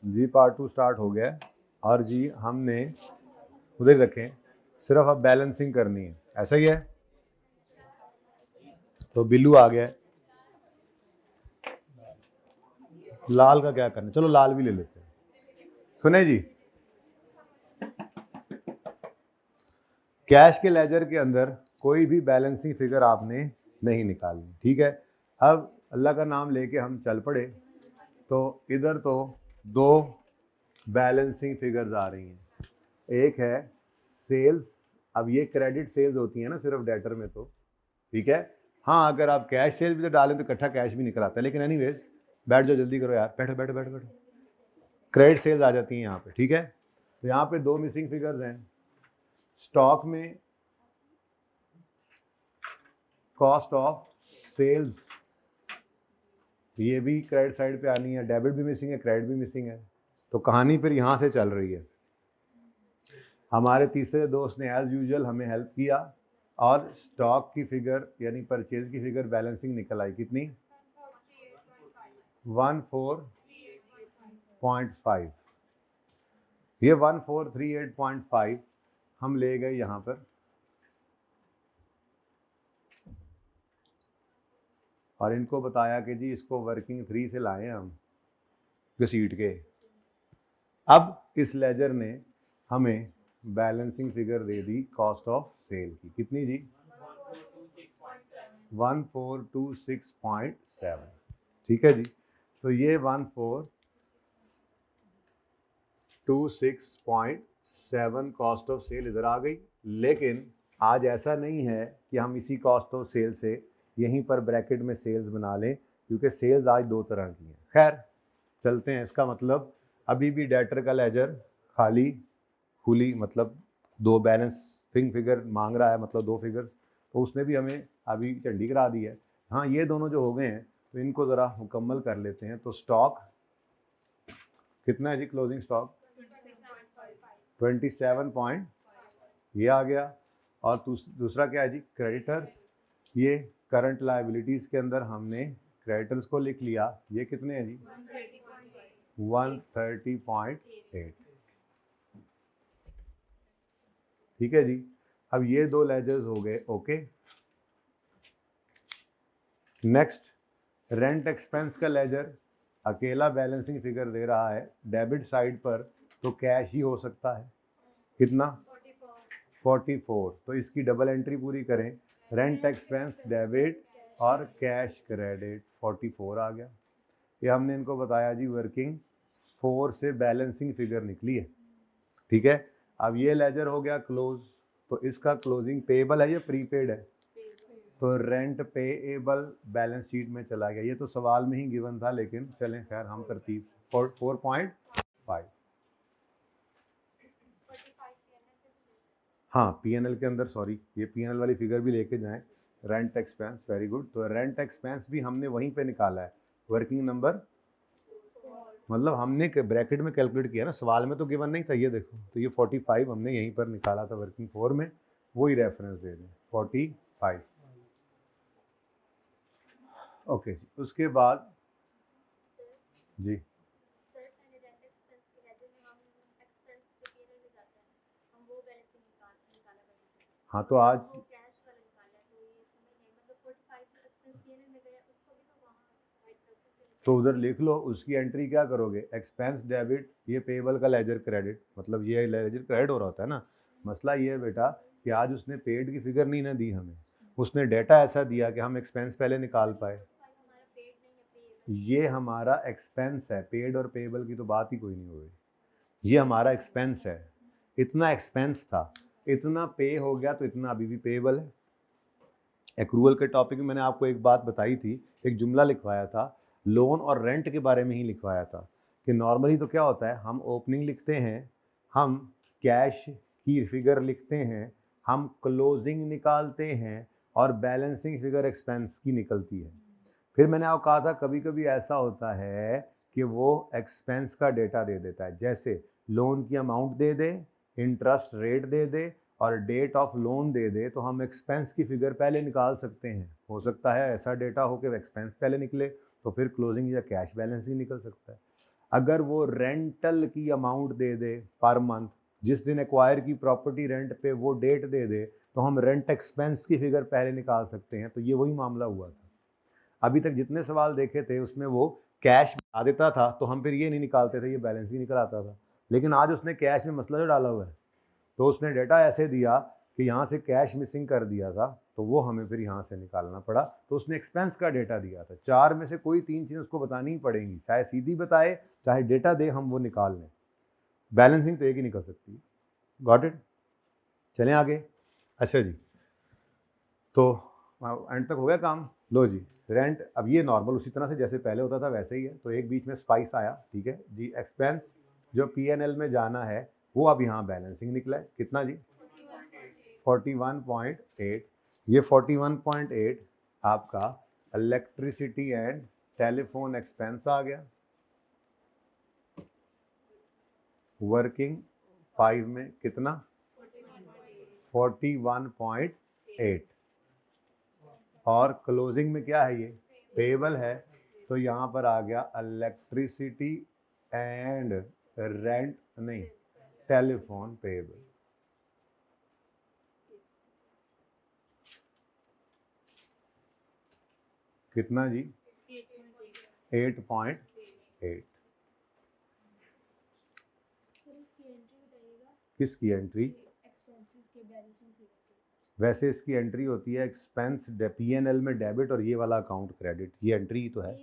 जी part 2 start हो गया है और जी हमने उधर ही रखें, सिर्फ अब बैलेंसिंग करनी है, ऐसा ही है। तो बिल्लू आ गया है, लाल का क्या करना, चलो लाल भी ले लेते हैं। सुने जी, कैश के लेजर के अंदर कोई भी बैलेंसिंग फिगर आपने नहीं निकालनी, ठीक है। अब अल्लाह का नाम लेके हम चल पड़े तो इधर तो दो बैलेंसिंग फिगर्स आ रही हैं। एक है सेल्स, अब ये क्रेडिट सेल्स होती है ना सिर्फ डेटर में, तो ठीक है। हाँ, अगर आप कैश सेल्स भी तो डालें तो इकट्ठा कैश भी निकल आता है, लेकिन एनीवेज बैठ जाओ, जल्दी करो यार, बैठो बैठो बैठो बैठो। क्रेडिट सेल्स आ जाती हैं यहाँ पे, ठीक है। तो यहाँ पे दो मिसिंग फिगर्स हैं। स्टॉक में कॉस्ट ऑफ सेल्स, ये भी क्रेडिट साइड पे आनी है, डेबिट भी मिसिंग है, क्रेडिट भी मिसिंग है। तो कहानी फिर यहाँ से चल रही है। हमारे तीसरे दोस्त ने एज यूजुअल हमें हेल्प किया और स्टॉक की फिगर यानी परचेज की फिगर बैलेंसिंग निकल आई, कितनी 1438.5। ये 1438.5 हम ले गए यहाँ पर और इनको बताया कि जी इसको वर्किंग 3 से लाए हम घसीट के। अब इस लेजर ने हमें बैलेंसिंग फिगर दे दी कॉस्ट ऑफ सेल की, कितनी जी 1426.7, ठीक है जी। तो ये 1426.7 कॉस्ट ऑफ सेल इधर आ गई। लेकिन आज ऐसा नहीं है कि हम इसी कॉस्ट ऑफ सेल से यहीं पर ब्रैकेट में सेल्स बना लें, क्योंकि सेल्स आज दो तरह की हैं। खैर चलते हैं, इसका मतलब अभी भी डेटर का लेजर खाली खुली, मतलब दो बैलेंसिंग फिगर मांग रहा है, मतलब दो फिगर्स, तो उसने भी हमें अभी चंडी करा दी है। हाँ, ये दोनों जो हो गए हैं तो इनको ज़रा मुकम्मल कर लेते हैं। तो स्टॉक कितना है जी, क्लोजिंग स्टॉक 27 ये आ गया। और दूसरा क्या है जी, क्रेडिटर्स, ये करंट लायबिलिटीज़ के अंदर हमने क्रेडिटर्स को लिख लिया, ये कितने हैं जी 130.8, ठीक है जी। अब ये दो लेजर्स हो गए ओके। नेक्स्ट, रेंट एक्सपेंस का लेजर अकेला बैलेंसिंग फिगर दे रहा है, डेबिट साइड पर तो कैश ही हो सकता है, कितना 44। तो इसकी डबल एंट्री पूरी करें, रेंट एक्सपेंस डेबिट और कैश क्रेडिट 44 आ गया। ये हमने इनको बताया जी वर्किंग 4 से बैलेंसिंग फिगर निकली है, ठीक है। अब ये लेजर हो गया क्लोज, तो इसका क्लोजिंग पेएबल है या प्रीपेड है, तो रेंट पेएबल बैलेंस शीट में चला गया। ये तो सवाल में ही गिवन था, लेकिन चलें खैर हम तरतीब 4.5। हाँ, पीएनएल के अंदर, सॉरी, ये पीएनएल वाली फिगर भी लेके जाएं। Rent expense, very good. तो रेंट एक्सपेंस भी हमने वहीं पे निकाला है, वर्किंग नंबर, मतलब हमने ब्रैकेट में कैलकुलेट किया ना, सवाल में तो गिवन नहीं था। ये देखो, तो ये 45 हमने यहीं पर निकाला था वर्किंग 4 में, वही रेफरेंस दे दें 45। ओके जी, उसके बाद जी हाँ, तो आज तो उधर लिख लो, उसकी एंट्री क्या करोगे, एक्सपेंस डेबिट, ये पेएबल का लेजर क्रेडिट, मतलब ये लेजर क्रेडिट हो रहा होता है ना। मसला ये है बेटा कि आज उसने पेड की फिगर नहीं ना दी हमें, उसने डेटा ऐसा दिया कि हम एक्सपेंस पहले निकाल पाए। ये हमारा एक्सपेंस है, पेड और पेएबल की तो बात ही कोई नहीं हो रही। ये हमारा एक्सपेंस है, इतना एक्सपेंस था, इतना पे हो गया, तो इतना अभी भी पेएबल है। एक्रूअल के टॉपिक में मैंने आपको एक बात बताई थी, एक जुमला लिखवाया था, लोन और रेंट के बारे में ही लिखवाया था कि नॉर्मली तो क्या होता है, हम ओपनिंग लिखते हैं, हम कैश की फिगर लिखते हैं, हम क्लोजिंग निकालते हैं और बैलेंसिंग फिगर एक्सपेंस की निकलती है। फिर मैंने आपको कहा था कभी कभी ऐसा होता है कि वो एक्सपेंस का डेटा दे देता है, जैसे लोन की अमाउंट दे दे, इंटरेस्ट रेट दे दे और डेट ऑफ लोन दे दे, तो हम एक्सपेंस की फिगर पहले निकाल सकते हैं। हो सकता है ऐसा डेटा हो कि एक्सपेंस पहले निकले, तो फिर क्लोजिंग या कैश बैलेंस ही निकल सकता है। अगर वो रेंटल की अमाउंट दे दे पर मंथ, जिस दिन एक्वायर की प्रॉपर्टी रेंट पे वो डेट दे दे, तो हम रेंट एक्सपेंस की फिगर पहले निकाल सकते हैं। तो ये वही मामला हुआ था। अभी तक जितने सवाल देखे थे उसमें वो कैश बता देता था, तो हम फिर ये नहीं निकालते थे, ये बैलेंस ही निकल आता था। लेकिन आज उसने कैश में मसला जो डाला हुआ है, तो उसने डेटा ऐसे दिया कि यहाँ से कैश मिसिंग कर दिया था, तो वो हमें फिर यहाँ से निकालना पड़ा। तो उसने एक्सपेंस का डेटा दिया था। 4 में से कोई 3 चीज़ उसको बतानी ही पड़ेंगी, चाहे सीधी बताए चाहे डेटा दे, हम वो निकाल लें। बैलेंसिंग तो एक ही निकल सकती है। Got it? चलें आगे। अच्छा जी, तो एंड तक हो गया काम। लो जी, रेंट अब ये नॉर्मल उसी तरह से जैसे पहले होता था वैसे ही है। तो एक बीच में स्पाइस आया, ठीक है जी। एक्सपेंस जो P&L में जाना है वो अब यहाँ बैलेंसिंग निकला है। कितना जी? 41.8। ये 41.8 आपका इलेक्ट्रिसिटी एंड टेलीफोन एक्सपेंस आ गया। वर्किंग 5 में कितना? 41.8। और क्लोजिंग में क्या है? ये पेबल है। तो यहाँ पर आ गया इलेक्ट्रिसिटी एंड रेंट, नहीं, टेलीफोन पेबल। कितना जी? 8.8। किसकी एंट्री? वैसे इसकी एंट्री होती है एक्सपेंस P&L में डेबिट और ये वाला अकाउंट क्रेडिट। ये एंट्री ही तो है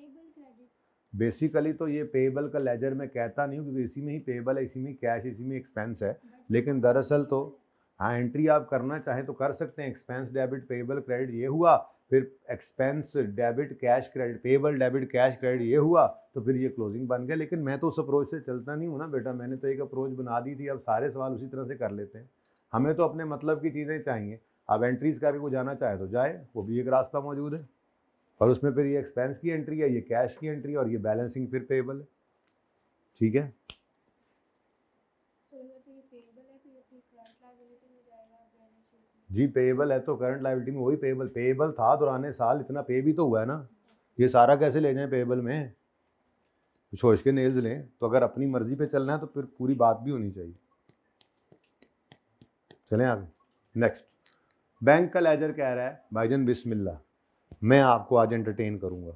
बेसिकली। तो ये पेबल का लेजर में कहता नहीं हूँ क्योंकि इसी में ही पेबल है, इसी में कैश, इसी में एक्सपेंस है। लेकिन दरअसल तो हाँ, एंट्री आप करना चाहें तो कर सकते हैं। एक्सपेंस डेबिट पेबल क्रेडिट ये हुआ, फिर expense debit cash credit, payable debit cash credit ये हुआ, तो फिर ये क्लोजिंग बन गया। लेकिन मैं तो उस अप्रोच से चलता नहीं हूँ ना बेटा, मैंने तो एक अप्रोच बना दी थी। अब सारे सवाल उसी तरह से कर लेते हैं। हमें तो अपने मतलब की चीज़ें चाहिए। अब एंट्रीज करके कोई जाना चाहे तो जाए, वो भी एक रास्ता मौजूद है। और उसमें फिर ये एक्सपेंस की एंट्री है, ये कैश की एंट्री, और ये बैलेंसिंग फिर पेबल है। ठीक है, जी पेबल है तो करंट लायबिलिटी में वही पेबल। पेबल था दौरान साल, इतना पे भी तो हुआ है ना। ये सारा कैसे ले जाएं पेबल में? सोच के नेल्स लें। तो अगर अपनी मर्जी पे चलना है तो फिर पूरी बात भी होनी चाहिए। चलें आगे। नेक्स्ट, बैंक का लेजर कह रहा है भाईजान बिस्मिल्लाह, मैं आपको आज एंटरटेन करूंगा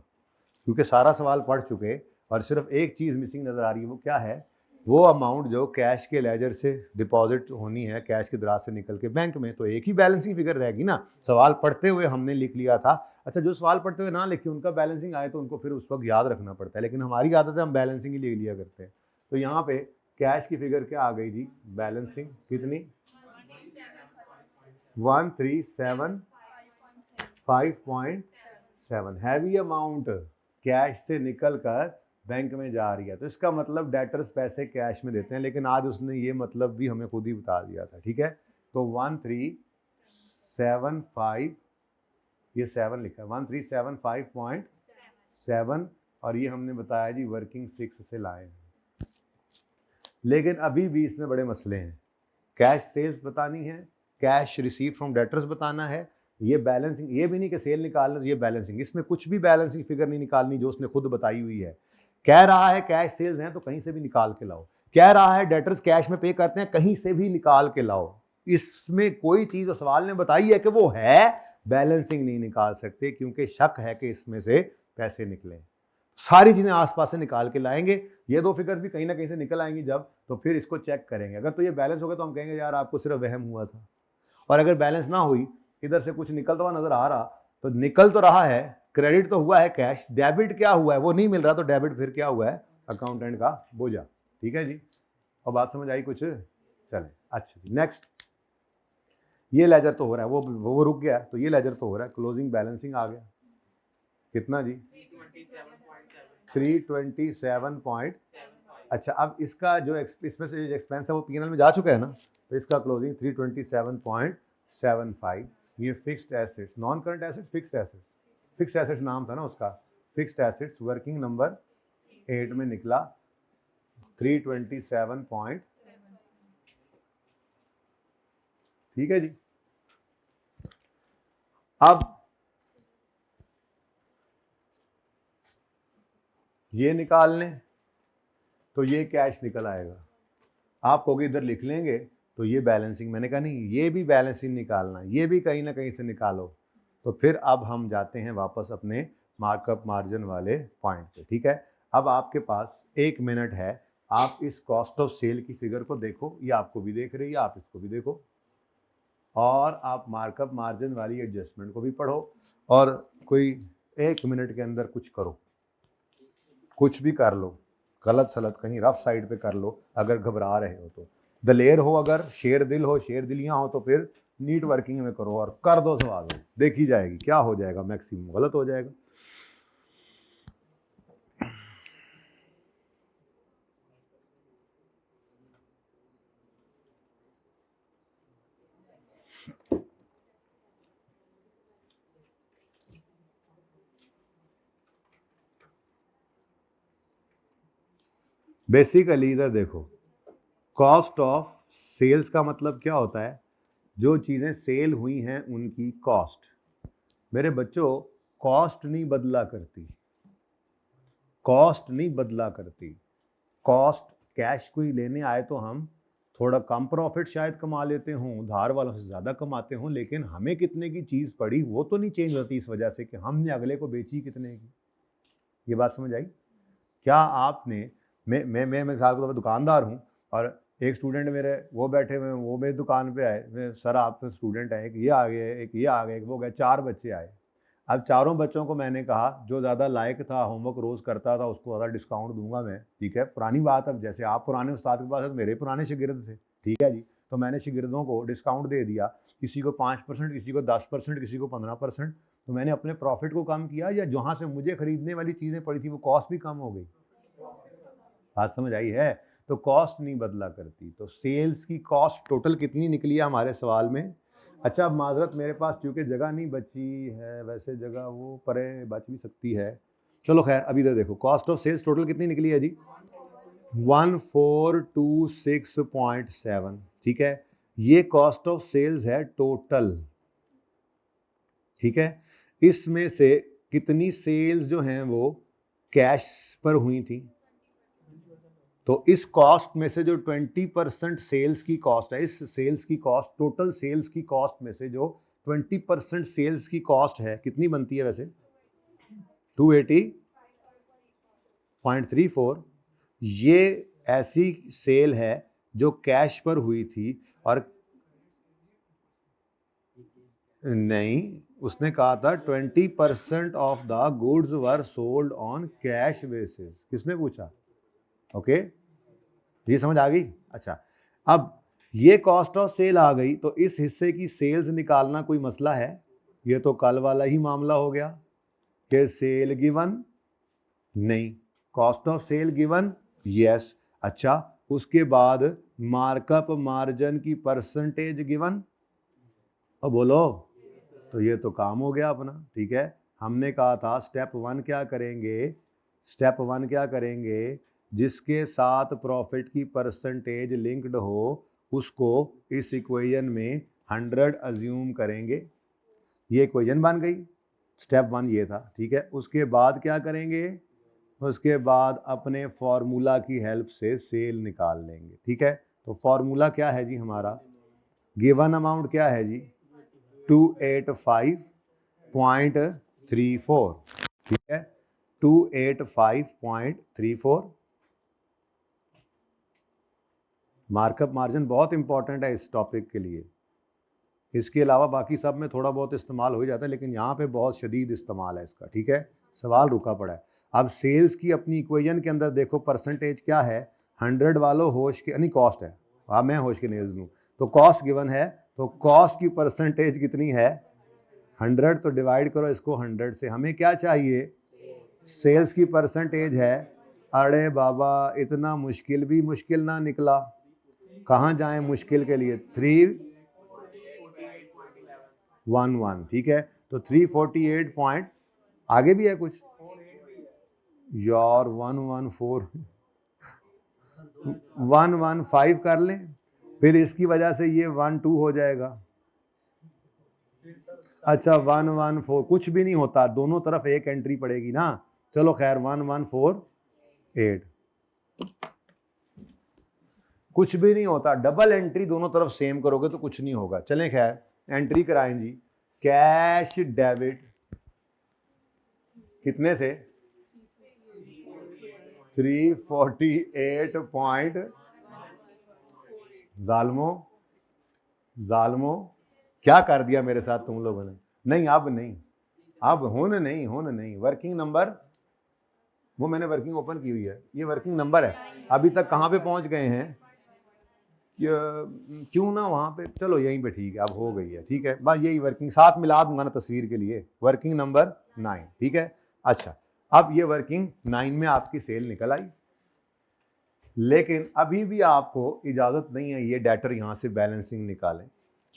क्योंकि सारा सवाल पढ़ चुके और सिर्फ एक चीज़ मिसिंग नज़र आ रही है। वो क्या है? वो अमाउंट जो कैश के लेजर से डिपॉजिट होनी है, कैश के दराज से निकल के बैंक में, तो एक ही बैलेंसिंग फिगर रहेगी ना। सवाल पढ़ते हुए हमने लिख लिया था। अच्छा, जो सवाल पढ़ते हुए ना लिखे उनका बैलेंसिंग आए तो उनको फिर उस वक्त याद रखना पड़ता है, लेकिन हमारी आदत है हम बैलेंसिंग ही लिख लिया करते हैं। तो यहाँ पे कैश की फिगर क्या आ गई जी? बैलेंसिंग कितनी? 1375.7 हैवी अमाउंट कैश से निकल कर बैंक में जा रही है। तो इसका मतलब डेटर्स पैसे कैश में देते हैं, लेकिन आज उसने ये मतलब भी हमें खुद ही बता दिया था। ठीक है, तो 1375, ये 7 लिखा है, 1375.7, और ये हमने बताया जी वर्किंग 6 से लाए हैं। लेकिन अभी भी इसमें बड़े मसले हैं। कैश सेल्स बतानी है, कैश रिसीव फ्रॉम डेटर्स बताना है, ये बैलेंसिंग, ये भी नहीं कि सेल निकालना, ये बैलेंसिंग। इसमें कुछ भी बैलेंसिंग फिगर नहीं निकालनी जो उसने खुद बताई हुई है। कह रहा है कैश सेल्स हैं तो कहीं से भी निकाल के लाओ, कह रहा है डेटर्स कैश में पे करते हैं, कहीं से भी निकाल के लाओ। इसमें कोई चीज सवाल ने बताई है कि वो है, बैलेंसिंग नहीं निकाल सकते क्योंकि शक है कि इसमें से पैसे निकले। सारी चीजें आसपास से निकाल के लाएंगे। ये दो फिगर्स भी कहीं ना कहीं से निकल आएंगी जब, तो फिर इसको चेक करेंगे। अगर तो ये बैलेंस होगा तो हम कहेंगे यार आपको सिर्फ वहम हुआ था। और अगर बैलेंस ना हुई, इधर से कुछ निकलता हुआ नजर आ रहा, तो निकल तो रहा है, क्रेडिट तो हुआ है कैश, डेबिट क्या हुआ है वो नहीं मिल रहा, तो डेबिट फिर क्या हुआ है? अकाउंटेंट का बोझा। ठीक है जी, और बात समझ आई कुछ? चले अच्छा जी, नेक्स्ट। ये लेजर तो हो रहा है, वो रुक गया, तो ये लेजर तो हो रहा है। क्लोजिंग बैलेंसिंग आ गया, कितना जी? 327. अच्छा, अब इसका जो इसमें से एक्सपेंस है वो P&L में जा चुका है ना, तो इसका क्लोजिंग 327.75। ये fixed assets, non current assets, fixed assets, fixed assets नाम था ना उसका, फिक्स्ड एसेट्स वर्किंग नंबर 8 में निकला 327. ठीक है जी। अब ये निकाल लें, तो ये कैश निकल आएगा। आप कहोगे इधर लिख लेंगे तो ये बैलेंसिंग, मैंने कहा नहीं, ये भी बैलेंसिंग निकालना, ये भी कहीं ना कहीं से निकालो। तो फिर अब हम जाते हैं वापस अपने मार्कअप मार्जिन वाले पॉइंट पे, ठीक है। अब आपके पास 1 मिनट है, आप इस कॉस्ट ऑफ सेल की फिगर को देखो, ये आपको भी देख रही है, आप इसको भी देखो, और आप मार्कअप मार्जिन वाली एडजस्टमेंट को भी पढ़ो, और कोई 1 मिनट के अंदर कुछ करो, कुछ भी कर लो, गलत सलत कहीं रफ साइड पे कर लो अगर घबरा रहे हो तो। दलेर हो, अगर शेर दिल हो, शेर दिलियाँ हो, तो फिर नीट वर्किंग में करो और कर दो सवाल, देखी जाएगी क्या हो जाएगा, मैक्सिमम गलत हो जाएगा। बेसिकली इधर देखो, कॉस्ट ऑफ सेल्स का मतलब क्या होता है, जो चीज़ें सेल हुई हैं उनकी कॉस्ट। मेरे बच्चों, कॉस्ट नहीं बदला करती, कॉस्ट नहीं बदला करती। कॉस्ट कैश कोई लेने आए तो हम थोड़ा कम प्रॉफिट शायद कमा लेते हों, उधार वालों से ज़्यादा कमाते हों, लेकिन हमें कितने की चीज़ पड़ी वो तो नहीं चेंज होती इस वजह से कि हमने अगले को बेची कितने की। ये बात समझ आई? क्या आपने, मैं मिसाल के तौर पर दुकानदार हूँ और एक स्टूडेंट मेरे वो बैठे हुए हैं, वो मेरी दुकान पे आए, सर आप तो स्टूडेंट हैं, एक ये आ गए, एक ये आ गए, एक वो गए, 4 बच्चे आए। अब चारों बच्चों को मैंने कहा जो ज़्यादा लायक था, होमवर्क रोज़ करता था, उसको ज़्यादा डिस्काउंट दूंगा मैं, ठीक है। पुरानी बात, अब जैसे आप पुराने उस्ताद के पास है, मेरे पुराने शागिर्द थे, ठीक है जी, तो मैंने शागिर्दों को डिस्काउंट दे दिया, किसी को 5%, किसी को 10%, किसी को 15%। तो मैंने अपने प्रॉफिट को कम किया, या जहाँ से मुझे खरीदने वाली चीज़ें पड़ी थी वो कॉस्ट भी कम हो गई। बात समझ आई है? तो कॉस्ट नहीं बदला करती। तो सेल्स की कॉस्ट टोटल कितनी निकली है हमारे सवाल में? अच्छा, अब माजरत मेरे पास क्योंकि जगह नहीं बची है, वैसे जगह वो परे बच भी सकती है, चलो खैर अभी इधर देखो, कॉस्ट ऑफ सेल्स टोटल कितनी निकली है जी? 1426.7, ठीक है। ये कॉस्ट ऑफ सेल्स है टोटल, ठीक है। इसमें से कितनी सेल्स जो हैं वो कैश पर हुई थी? तो इस कॉस्ट में से जो 20% सेल्स की कॉस्ट है, इस सेल्स की कॉस्ट, टोटल सेल्स की कॉस्ट में से जो 20% सेल्स की कॉस्ट है, कितनी बनती है वैसे? 280.34। ये ऐसी सेल है जो कैश पर हुई थी, और नहीं, उसने कहा था 20% of the goods were sold on cash basis. किसने पूछा? ओके, ये समझ आ गई? अच्छा, अब ये कॉस्ट ऑफ सेल आ गई, तो इस हिस्से की सेल्स निकालना कोई मसला है? ये तो कल वाला ही मामला हो गया कि सेल गिवन, नहीं, cost of sale given, yes. अच्छा, उसके बाद मार्कअप मार्जिन की परसेंटेज गिवन, अब बोलो, तो ये तो काम हो गया अपना, ठीक है। हमने कहा था स्टेप 1 क्या करेंगे, स्टेप 1 क्या करेंगे, जिसके साथ प्रॉफिट की परसेंटेज लिंक्ड हो उसको इस इक्वेशन में 100 अज्यूम करेंगे। ये इक्वेशन बन गई, स्टेप 1 ये था, ठीक है। उसके बाद क्या करेंगे, उसके बाद अपने फॉर्मूला की हेल्प से सेल निकाल लेंगे, ठीक है। तो फॉर्मूला क्या है जी हमारा? गिवन अमाउंट क्या है जी? 285.34, ठीक है, 285.34। मार्कअप मार्जिन बहुत इंपॉर्टेंट है इस टॉपिक के लिए, इसके अलावा बाकी सब में थोड़ा बहुत इस्तेमाल हो जाता है, लेकिन यहाँ पे बहुत शदीद इस्तेमाल है इसका, ठीक है। सवाल रुका पड़ा है। अब सेल्स की अपनी इक्वेशन के अंदर देखो, परसेंटेज क्या है? 100 वालों होश के, नहीं कॉस्ट है, हाँ मैं होश के नेल्स दूँ, तो कॉस्ट गिवन है, तो कॉस्ट की परसेंटेज कितनी है? 100। तो डिवाइड करो इसको 100 से, हमें क्या चाहिए? सेल्स की परसेंटेज है। अरे बाबा, इतना मुश्किल भी मुश्किल ना निकला, कहाँ जाएं मुश्किल के लिए? 311, ठीक है। तो 348 पॉइंट, आगे भी है कुछ यार, 115 कर लें, फिर इसकी वजह से ये 12 हो जाएगा। अच्छा, 114 कुछ भी नहीं होता, दोनों तरफ एक एंट्री पड़ेगी ना, चलो खैर 1148। कुछ भी नहीं होता, डबल एंट्री दोनों तरफ सेम करोगे तो कुछ नहीं होगा। चलें खैर एंट्री कराएं जी। कैश डेबिट कितने से 348 पॉइंट जालमो क्या कर दिया मेरे साथ तुम लोगों ने। नहीं अब होने नहीं वर्किंग नंबर, वो मैंने वर्किंग ओपन की हुई है, ये वर्किंग नंबर है। अभी तक कहाँ पे पहुंच गए हैं, क्यों ना वहां पे, चलो यहीं पे ठीक है, अब हो गई है, ठीक है बस यही वर्किंग साथ मिला दूंगा ना तस्वीर के लिए, वर्किंग नंबर 9, ठीक है। अच्छा अब ये वर्किंग 9 में आपकी सेल निकल आई, लेकिन अभी भी आपको इजाजत नहीं है ये डेटर यहां से बैलेंसिंग निकालें,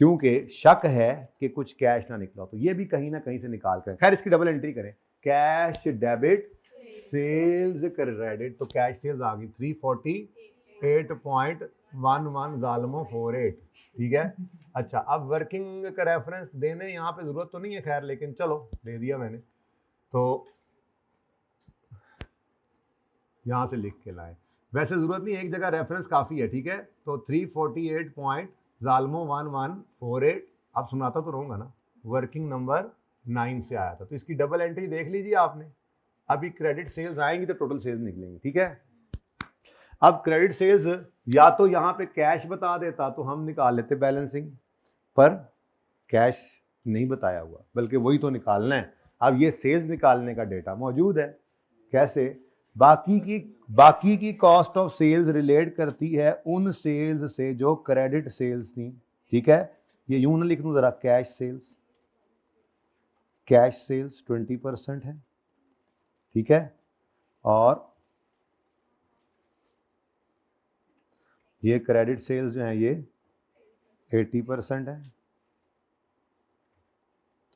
क्योंकि शक है कि कुछ कैश ना निकला, तो ये भी कहीं ना कहीं से निकाल कर, खैर इसकी डबल एंट्री करें, कैश डेबिट सेल्स क्रेडिट, तो कैश सेल्स आ गई 348.11 जालमो 48, ठीक है। अच्छा अब वर्किंग का रेफरेंस देने यहाँ पे जरूरत तो नहीं है खैर, लेकिन चलो दे दिया मैंने, तो यहाँ से लिख के लाए, वैसे जरूरत नहीं, एक जगह रेफरेंस काफी है, ठीक है। तो 348 जालमो 1148, अब सुनाता तो रहूंगा ना, वर्किंग नंबर 9 से आया था, तो इसकी डबल एंट्री देख लीजिए आपने। अभी क्रेडिट सेल्स आएंगी तो टोटल सेल्स निकलेंगे, ठीक है। अब क्रेडिट सेल्स या तो यहाँ पे कैश बता देता तो हम निकाल लेते बैलेंसिंग, पर कैश नहीं बताया हुआ, बल्कि वही तो निकालना है। अब ये सेल्स निकालने का डेटा मौजूद है, कैसे, बाकी की कॉस्ट ऑफ सेल्स रिलेट करती है उन सेल्स से जो क्रेडिट सेल्स थी, ठीक है। ये यूं ना लिख दूं जरा, कैश सेल्स 20% है, ठीक है, और ये क्रेडिट सेल्स जो है ये 80% है।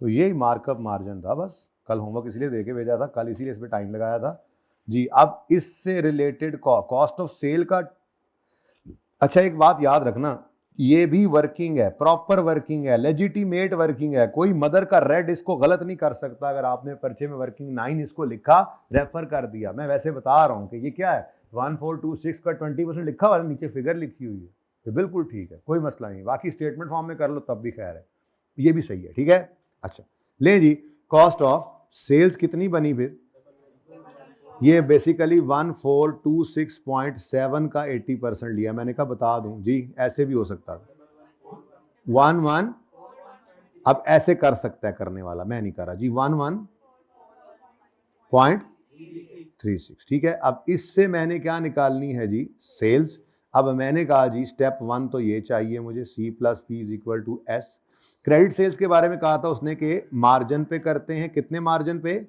तो ये मार्कअप मार्जिन था, बस कल होमवर्क इसलिए देके भेजा था, कल इसीलिए इस पर टाइम लगाया था जी। अब इससे रिलेटेड कॉस्ट ऑफ सेल का, अच्छा एक बात याद रखना, ये भी वर्किंग है, प्रॉपर वर्किंग है, लेजिटिमेट वर्किंग है, कोई मदर का रेड इसको गलत नहीं कर सकता। अगर आपने पर्चे में वर्किंग 9 इसको लिखा, रेफर कर दिया, मैं वैसे बता रहा हूं कि ये क्या है, 1426 का 20% लिखा हुआ है, नीचे फिगर लिखी हुई है, तो बिल्कुल ठीक है, कोई मसला नहीं। बाकी स्टेटमेंट फॉर्म में कर लो तब भी खैर है, ये भी सही है, ठीक है। अच्छा ले जी, कॉस्ट ऑफ सेल्स कितनी बनी फिर, ये बेसिकली 1426.7 का 80% लिया, मैंने कहा बता दूं जी, ऐसे भी हो सकता था 11, अब ऐसे कर सकता है करने वाला, मैं नहीं कर रहा जी, 11.36, ठीक है। अब इससे मैंने क्या निकालनी है जी, सेल्स। अब मैंने कहा जी स्टेप 1 तो ये चाहिए मुझे, C+P=S। क्रेडिट सेल्स के बारे में कहा था उसने कि मार्जिन पे करते हैं, कितने मार्जिन पे,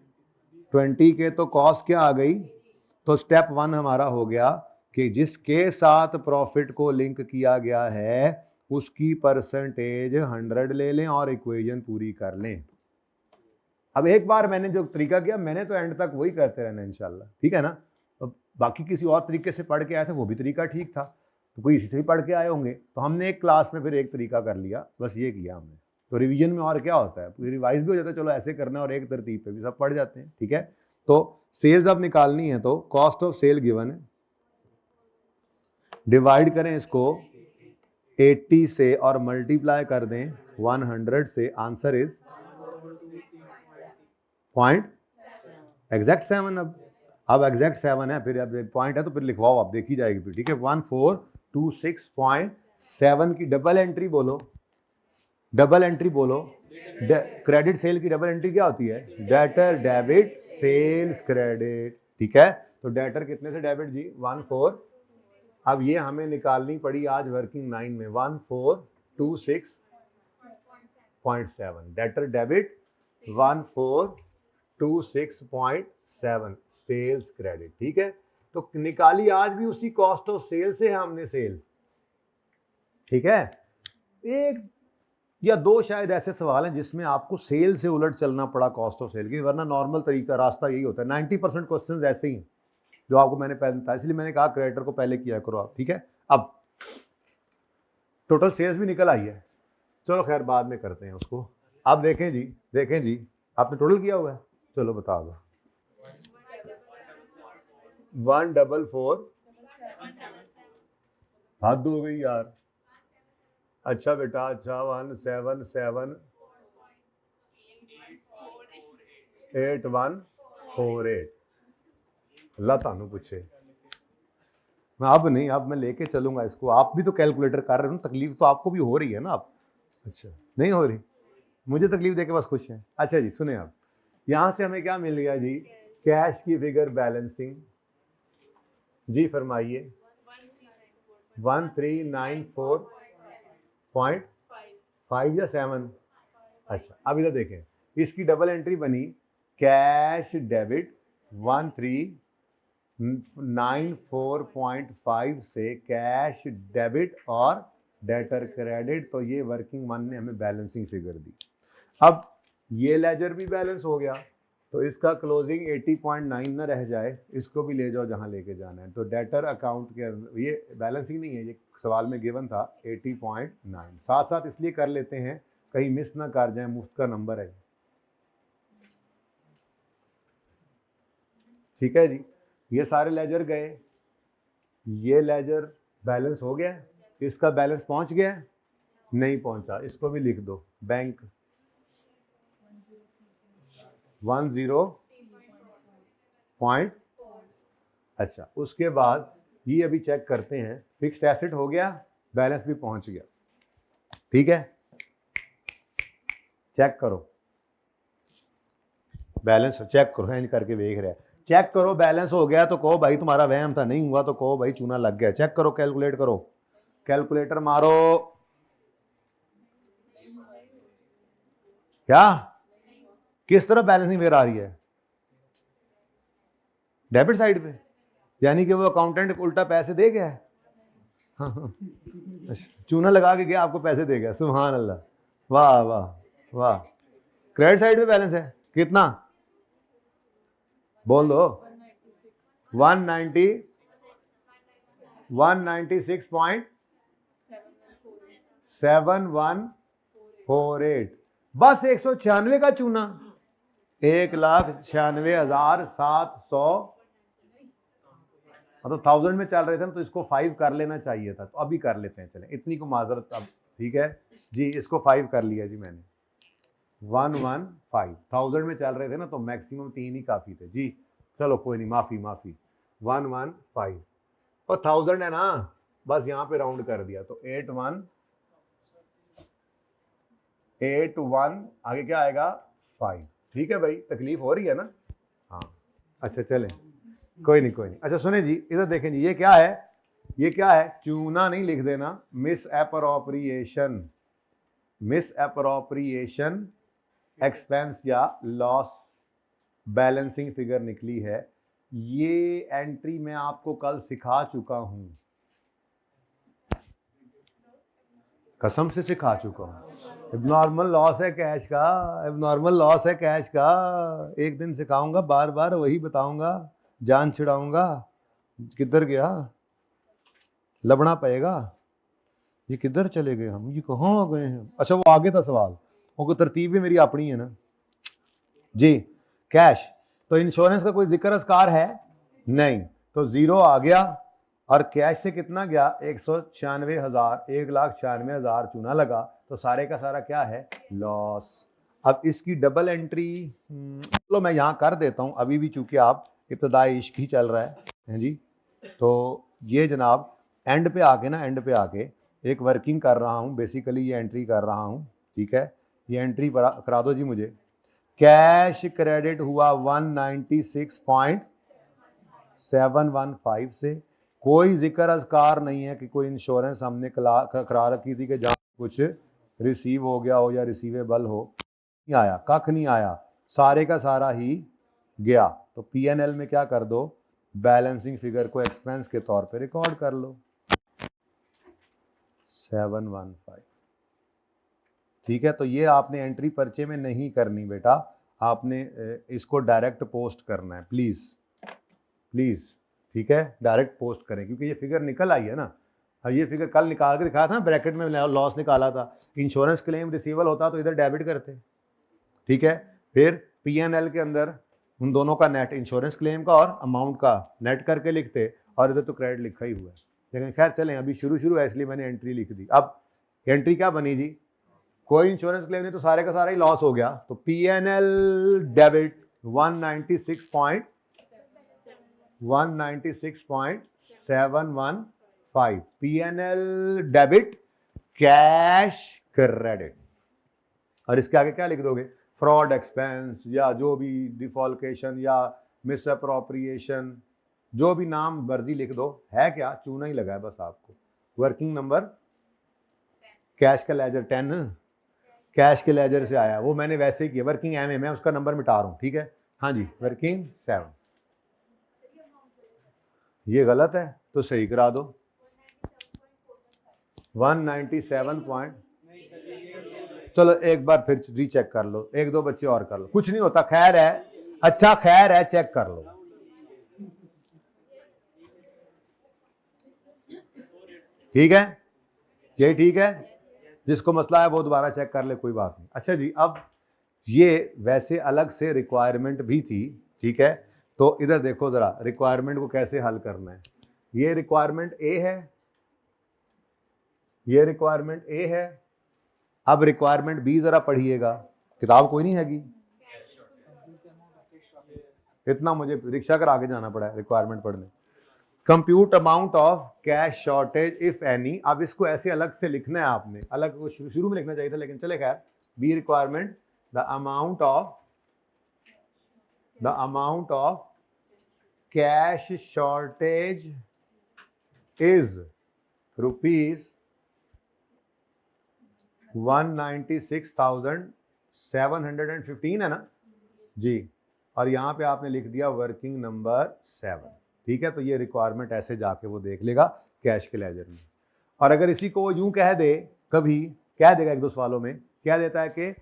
20 के, तो कॉस्ट क्या आ गई, तो स्टेप 1 हमारा हो गया कि जिसके साथ प्रॉफिट को लिंक किया गया है उसकी परसेंटेज 100 ले लें और इक्वेशन पूरी कर लें। अब एक बार मैंने जो तरीका किया, मैंने तो एंड तक वही करते रहना इंशाल्लाह, ठीक है ना। तो बाकी किसी और तरीके से पढ़ के आए थे, वो भी तरीका ठीक था, तो कोई इसी से भी पढ़ के आए होंगे, तो हमने एक क्लास में फिर एक तरीका कर लिया, बस ये किया हमने। तो रिवीजन में और क्या होता है, रिवाइज भी हो जाता है, चलो ऐसे करना, और एक तरतीब पे भी सब पढ़ जाते हैं, ठीक है। तो सेल्स अब निकालनी है, तो कॉस्ट ऑफ सेल गिवन है, डिवाइड करें इसको 80 से और मल्टीप्लाई कर दें 100 से, आंसर इज पॉइंट एग्जैक्ट 7। अब एग्जैक्ट 7 है, फिर अब पॉइंट है तो फिर लिखवाओ, आप देखी जाएगी फिर, ठीक है। 1426.7 की डबल एंट्री बोलो, डबल एंट्री बोलो। क्रेडिट सेल की डबल एंट्री क्या होती है, डेटर डेबिट सेल्स क्रेडिट, ठीक है। तो डेटर कितने से डेबिट जी, 14, अब ये हमें निकालनी पड़ी आज वर्किंग 9 में, 1426.7, डेटर डेबिट 1426.7 सेल्स क्रेडिट, ठीक है। तो निकाली आज भी उसी कॉस्ट ऑफ सेल से है हमने सेल, ठीक है। एक या दो शायद ऐसे सवाल हैं जिसमें आपको सेल से उलट चलना पड़ा कॉस्ट ऑफ सेल की, वरना नॉर्मल तरीका रास्ता यही होता है। 90% क्वेश्चंस ऐसे ही हैं जो आपको मैंने पहले बताया, इसलिए मैंने कहा क्रेडिटर को पहले किया करो आप, ठीक है। अब टोटल सेल्स भी निकल आई है, चलो खैर बाद में करते हैं उसको। अब देखें जी आपने टोटल किया हुआ है, चलो बता दो। 144 हद हो गई यार। अच्छा बेटा, अच्छा 1778148 अल्लाह तानू पूछे। मैं अब नहीं, अब मैं लेके चलूंगा इसको। आप भी तो कैलकुलेटर कर रहे हो, तकलीफ तो आपको भी हो रही है ना। आप अच्छा नहीं हो रही, मुझे तकलीफ देके बस खुश हैं। अच्छा जी सुने आप, यहां से हमें क्या मिल गया जी, कैश की फिगर बैलेंसिंग। जी फरमाइए। 1394.5 या 7। अच्छा अब इधर देखें, इसकी डबल एंट्री बनी, कैश डेबिट 1394.5 से कैश डेबिट और डेटर क्रेडिट, तो ये वर्किंग वन ने हमें बैलेंसिंग फिगर दी। अब ये लेजर भी बैलेंस हो गया, तो इसका क्लोजिंग 80.9 ना रह जाए, इसको भी ले जाओ जहां लेके जाना है। तो डेटर अकाउंट के अंदर ये बैलेंसिंग नहीं है, ये सवाल में गिवन था 80.9। साथ साथ इसलिए कर लेते हैं कहीं मिस ना कर जाए, मुफ्त का नंबर है। ठीक है जी, ये सारे लेजर गए, ये लेजर बैलेंस हो गया, इसका बैलेंस पहुंच गया, नहीं पहुंचा, इसको भी लिख दो। बैंक 10 अच्छा उसके बाद ये अभी चेक करते हैं, फिक्स्ड एसेट हो गया, बैलेंस भी पहुंच गया। ठीक है, चेक करो बैलेंस, चेक करो, इंज करके देख रहा है, चेक करो बैलेंस हो गया तो कहो भाई तुम्हारा वहम था, नहीं हुआ तो कहो भाई चूना लग गया। चेक करो, कैलकुलेट करो, कैलकुलेटर मारो। क्या किस तरफ बैलेंसिंग फिगर आ रही है? डेबिट साइड पे, यानी कि वो अकाउंटेंट उल्टा पैसे दे गया है। हाँ हाँ, चूना लगा के गया, आपको पैसे दे गया। सुभान अल्लाह, वाह वाह वाह। क्रेडिट साइड पे बैलेंस है कितना? बोल दो। 196.7148, बस 196 का चूना, 1,96,700, मतलब 1000 में चल रहे थे ना, तो इसको 5 कर लेना चाहिए था, तो अभी कर लेते हैं, चलें इतनी को माजरत। अब ठीक है जी, इसको 5 कर लिया जी मैंने। 115 1000 में चल रहे थे ना, तो मैक्सिमम 3 ही काफ़ी थे जी। चलो कोई नहीं, माफ़ी 115 और 1000 है ना, बस यहाँ पे राउंड कर दिया, तो 8181 आगे क्या आएगा 5। ठीक है भाई, तकलीफ हो रही है ना? हाँ अच्छा चलें, कोई नहीं कोई नहीं। अच्छा सुने जी, इधर देखें जी, ये क्या है, ये क्या है, चूना नहीं लिख देना, miss appropriation, miss appropriation expense या लॉस बैलेंसिंग फिगर निकली है। ये एंट्री मैं आपको कल सिखा चुका हूं, कसम से सिखा चुका हूं। एबनॉर्मल लॉस है कैश का, एबनॉर्मल लॉस है कैश का। एक दिन सिखाऊंगा, बार बार वही बताऊंगा, जान छिड़ाऊंगा। किधर गया, लबना पड़ेगा। ये किधर चले गए हम, ये कहाँ आ गए हैं? अच्छा वो आगे था सवाल, वो तरतीब भी मेरी अपनी है ना जी। कैश, तो इंश्योरेंस का कोई जिक्र अस्कार है नहीं, तो जीरो आ गया, और कैश से कितना गया 196,000, 1,96,000 चूना लगा, तो सारे का सारा क्या है, लॉस। अब इसकी डबल एंट्री चलो मैं यहाँ कर देता हूँ अभी भी, चूंकि आप इब्तदाई इश्क ही चल रहा है जी। तो ये जनाब एंड पे आके ना, एंड पे आके एक वर्किंग कर रहा हूँ, बेसिकली ये एंट्री कर रहा हूँ। ठीक है, ये एंट्री करा दो जी मुझे। कैश क्रेडिट हुआ 196.715 से, कोई जिक्र अज़कार नहीं है कि कोई इंश्योरेंस हमने करा रखी थी कि जहाँ कुछ रिसीव हो गया हो या रिसीवेबल हो, नहीं आया, कख नहीं आया, सारे का सारा ही गया। तो पीएनएल में क्या कर दो, बैलेंसिंग फिगर को एक्सपेंस के तौर पे रिकॉर्ड कर लो 715। ठीक है, तो ये आपने एंट्री पर्चे में नहीं करनी बेटा, आपने इसको डायरेक्ट पोस्ट करना है, प्लीज़ प्लीज़। ठीक है, डायरेक्ट पोस्ट करें, क्योंकि ये फिगर निकल आई है ना। ये फिगर कल निकाल के दिखाया था ना, ब्रैकेट में लॉस निकाला था। इंश्योरेंस क्लेम रिसीवल होता तो इधर डेबिट करते। ठीक है, फिर पीएनएल के अंदर उन दोनों का नेट, इंश्योरेंस क्लेम का और अमाउंट का नेट करके लिखते, और इधर तो क्रेडिट लिखा ही हुआ है। लेकिन खैर चलें, अभी शुरू है इसलिए मैंने एंट्री लिख दी। अब एंट्री क्या बनी जी, कोई इंश्योरेंस क्लेम नहीं तो सारे का सारा ही लॉस हो गया, तो P&L debit 196.715 P&L debit cash credit. और इसके आगे क्या लिख दोगे, फ्रॉड एक्सपेंस या जो भी डिफॉल्केशन या मिस अप्रोप्रिएशन, जो भी नाम मर्जी लिख दो, है क्या, चूना ही लगा है बस आपको। वर्किंग नंबर कैश का लेजर 10 कैश के लेजर से आया, वो मैंने वैसे ही किया, वर्किंग एम मैं उसका नंबर मिटा रहा हूँ, ठीक है। हाँ जी, वर्किंग 7, ये गलत है तो सही करा दो। 197 पॉइंट, चलो एक बार फिर रीचेक कर लो, एक दो बच्चे और कर लो, कुछ नहीं होता, खैर है, अच्छा खैर है, चेक कर लो। ठीक है, ये ठीक है, जिसको मसला है वो दोबारा चेक कर ले, कोई बात नहीं। अच्छा जी, अब ये वैसे अलग से रिक्वायरमेंट भी थी, ठीक है, तो इधर देखो जरा रिक्वायरमेंट को कैसे हल करना है। ये रिक्वायरमेंट ए है, ये रिक्वायरमेंट ए है। अब रिक्वायरमेंट बी जरा पढ़िएगा, किताब कोई नहीं हैगी, इतना मुझे रिक्शा करा के जाना पड़ा है रिक्वायरमेंट पढ़ने। Compute amount of cash shortage if any, अब इसको ऐसे अलग से लिखना है आपने, अलग शुरू में लिखना चाहिए था लेकिन चले खैर। B requirement the amount of cash shortage is ₹196,715 है ना जी, और यहाँ पे आपने लिख दिया वर्किंग नंबर 7, ठीक है। तो ये रिक्वायरमेंट ऐसे जाके वो देख लेगा कैश के लेजर में। और अगर इसी को यूं कह दे, कभी कह देगा एक दो सवालों में, कह देता है कि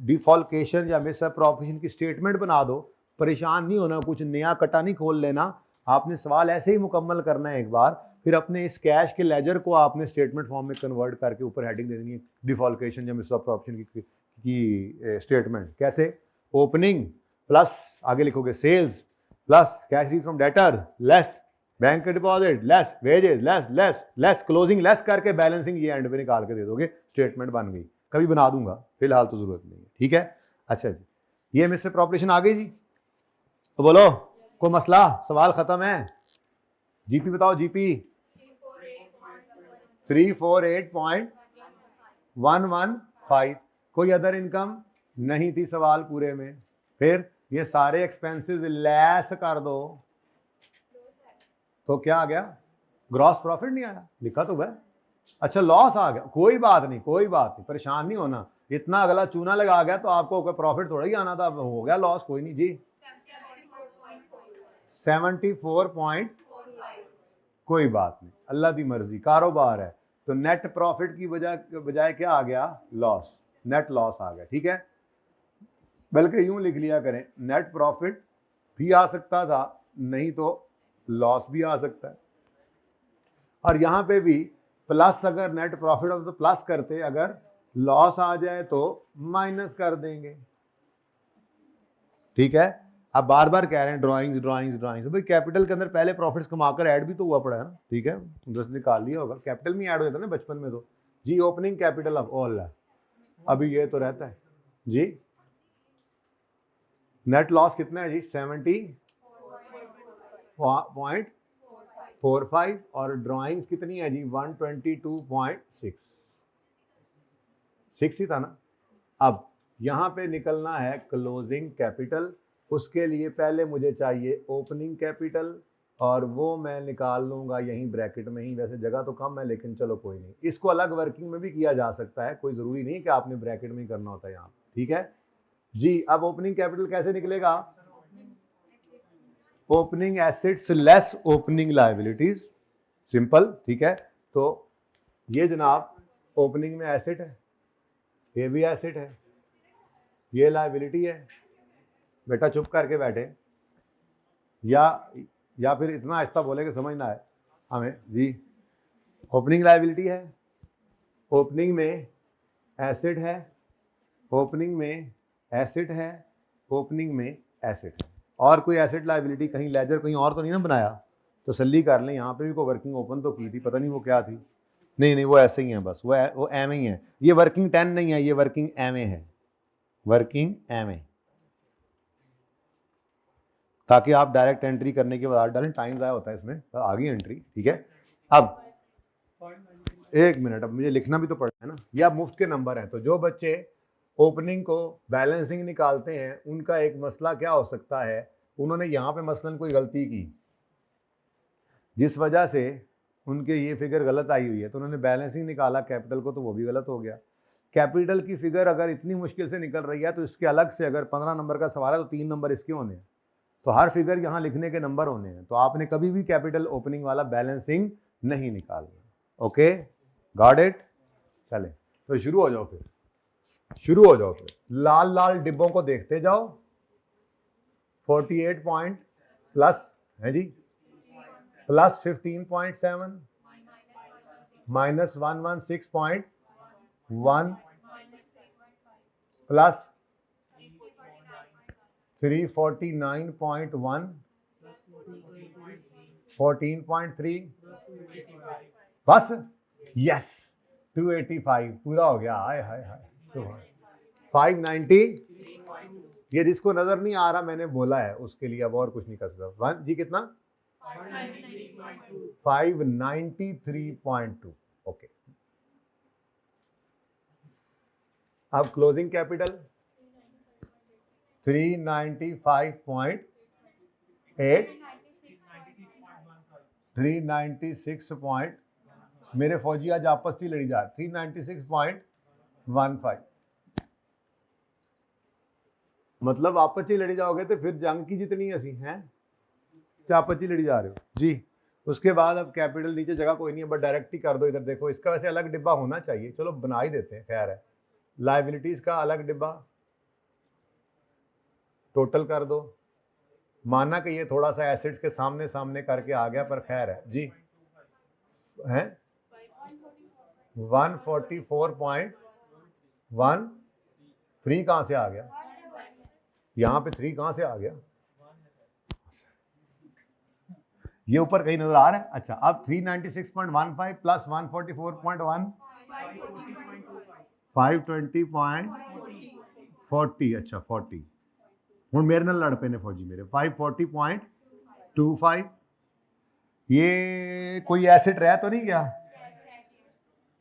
डिफॉल्केशन या मिस अप्रोप्रिएशन की स्टेटमेंट बना दो, परेशान नहीं होना, कुछ नया कटा नहीं खोल लेना, आपने सवाल ऐसे ही मुकम्मल करना है एक बार, फिर अपने इस कैश के लेजर को आपने स्टेटमेंट फॉर्म में कन्वर्ट करके ऊपर हेडिंग दे देनी है डिफॉल्केशन या मिस अप्रोप्रिएशन की स्टेटमेंट। कैसे, ओपनिंग प्लस आगे लिखोगे sales plus cash received from debtor less bank deposit less wages less closing less करके बैलेंसिंग, ये एंड पे निकाल के दे दोगे, स्टेटमेंट बन गई। कभी बना दूंगा, फिलहाल तो जरूरत नहीं है, ठीक है। अच्छा जी, ये मिस अप्रोप्रिएशन आ गई जी, तो बोलो कोई मसला, सवाल खत्म है। जीपी बताओ, जीपी 348.115। कोई अदर इनकम नहीं थी सवाल पूरे में, फिर ये सारे एक्सपेंसेस लेस कर दो तो क्या आ गया, ग्रॉस प्रॉफिट नहीं आया, लिखा तो वह, अच्छा लॉस आ गया, कोई बात नहीं परेशान नहीं होना, इतना अगला चूना लगा गया तो आपको प्रॉफिट थोड़ा ही आना था, हो गया लॉस, कोई नहीं जी। 74 कोई बात नहीं, अल्लाह की मर्जी, कारोबार है, तो नेट प्रॉफिट की बजाय क्या आ गया, लॉस, नेट लॉस आ गया, ठीक है। बल्कि यूं लिख लिया करें, नेट प्रॉफिट भी आ सकता था, नहीं तो लॉस भी आ सकता है। और यहां पे भी प्लस, अगर नेट प्रॉफिट हो तो प्लस करते, अगर लॉस आ जाए तो माइनस कर देंगे, ठीक है। अब बार बार कह रहे हैं ड्राइंग्स, भाई कैपिटल के अंदर पहले प्रॉफिट्स कमाकर ऐड भी तो हुआ पड़ा है ना, ठीक है, दस निकाल लिया होगा, कैपिटल में ऐड हो जाता है ना बचपन में तो जी, ओपनिंग कैपिटल अब ओला, अभी ये तो रहता है जी। नेट लॉस कितना है जी, 70.45, और ड्राइंग्स कितनी है जी, 122.6 ही था ना। अब यहां पे निकलना है क्लोजिंग कैपिटल, उसके लिए पहले मुझे चाहिए ओपनिंग कैपिटल, और वो मैं निकाल लूंगा यहीं ब्रैकेट में ही, वैसे जगह तो कम है लेकिन चलो कोई नहीं, इसको अलग वर्किंग में भी किया जा सकता है, कोई जरूरी नहीं कि आपने ब्रैकेट में ही करना होता है यहाँ, ठीक है जी। अब ओपनिंग कैपिटल कैसे निकलेगा, opening assets less opening liabilities, simple, ठीक है। तो ये जनाब ओपनिंग में एसेट है, ये भी एसेट है, ये लायबिलिटी है, बेटा चुप करके बैठे, या फिर इतना आहिस्ता बोले कि समझना है हमें जी। ओपनिंग लायबिलिटी है, ओपनिंग में एसेट है, ओपनिंग में एसेट है, ओपनिंग में एसेट है, और कोई एसेट लायबिलिटी कहीं लेजर कहीं और तो नहीं ना बनाया, तसल्ली कर लें, यहाँ पे भी कोई वर्किंग ओपन तो की थी, पता नहीं वो क्या थी। नहीं वो ऐसे ही है बस, वो एम ही है। ये वर्किंग 10 नहीं है, ये वर्किंग एम ए है, वर्किंग एम ए, ताकि आप डायरेक्ट एंट्री करने के बाद डालें, टाइम ज़ाया होता है इसमें। आ गई एंट्री, ठीक है। अब एक मिनट, अब मुझे लिखना भी तो पड़ता है ना। ये आप मुफ्त के नंबर हैं, तो जो बच्चे ओपनिंग को बैलेंसिंग निकालते हैं उनका एक मसला क्या हो सकता है, उन्होंने यहाँ पे मसलन कोई गलती की जिस वजह से उनके ये फिगर गलत आई हुई है, तो उन्होंने बैलेंसिंग निकाला कैपिटल को, तो वो भी गलत हो गया। कैपिटल की फिगर अगर इतनी मुश्किल से निकल रही है तो इसके अलग से, अगर 15 नंबर का सवाल है तो 3 नंबर इसके होने हैं, तो हर फिगर यहाँ लिखने के नंबर होने हैं। तो आपने कभी भी कैपिटल ओपनिंग वाला बैलेंसिंग नहीं निकालना। Okay, got it. चले तो शुरू हो जाओ, फिर शुरू हो जाओ। फिर लाल लाल डिब्बों को देखते जाओ। 48 पॉइंट प्लस है जी, प्लस 15.7 माइनस 116.1 प्लस 349.1 14.3 बस, यस 285 पूरा हो गया। हाय हाय हाय, 590। ये जिसको नजर नहीं आ रहा मैंने बोला है उसके लिए अब और कुछ नहीं कर सकता। जी कितना? 593.2। ओके, अब क्लोजिंग कैपिटल 395.8 396. मेरे फौजी आज आपस में लड़ी जा 396.15। मतलब आपस में लड़ी जाओगे तो फिर जंग की जितनी असी हैं, आपस में लड़ी जा रहे हो जी। उसके बाद अब कैपिटल नीचे जगह कोई नहीं है, बट डायरेक्ट ही कर दो। इधर देखो, इसका वैसे अलग डिब्बा होना चाहिए, चलो बना ही देते हैं, खैर है। लायबिलिटीज का अलग डिब्बा, टोटल कर दो। माना कि ये थोड़ा सा एसेट्स के सामने सामने करके आ गया, पर खैर है जी। हैं 144.13 कहां से आ गया? यहां पे 3 कहां से आ गया? ये ऊपर कहीं नजर आ रहा है? अच्छा, अब 396.15 प्लस 144.1 520.40। अच्छा 40 हूँ मेरे नाल लड़ पे ने फौजी मेरे। 540.25। ये कोई एसेट रह तो नहीं गया?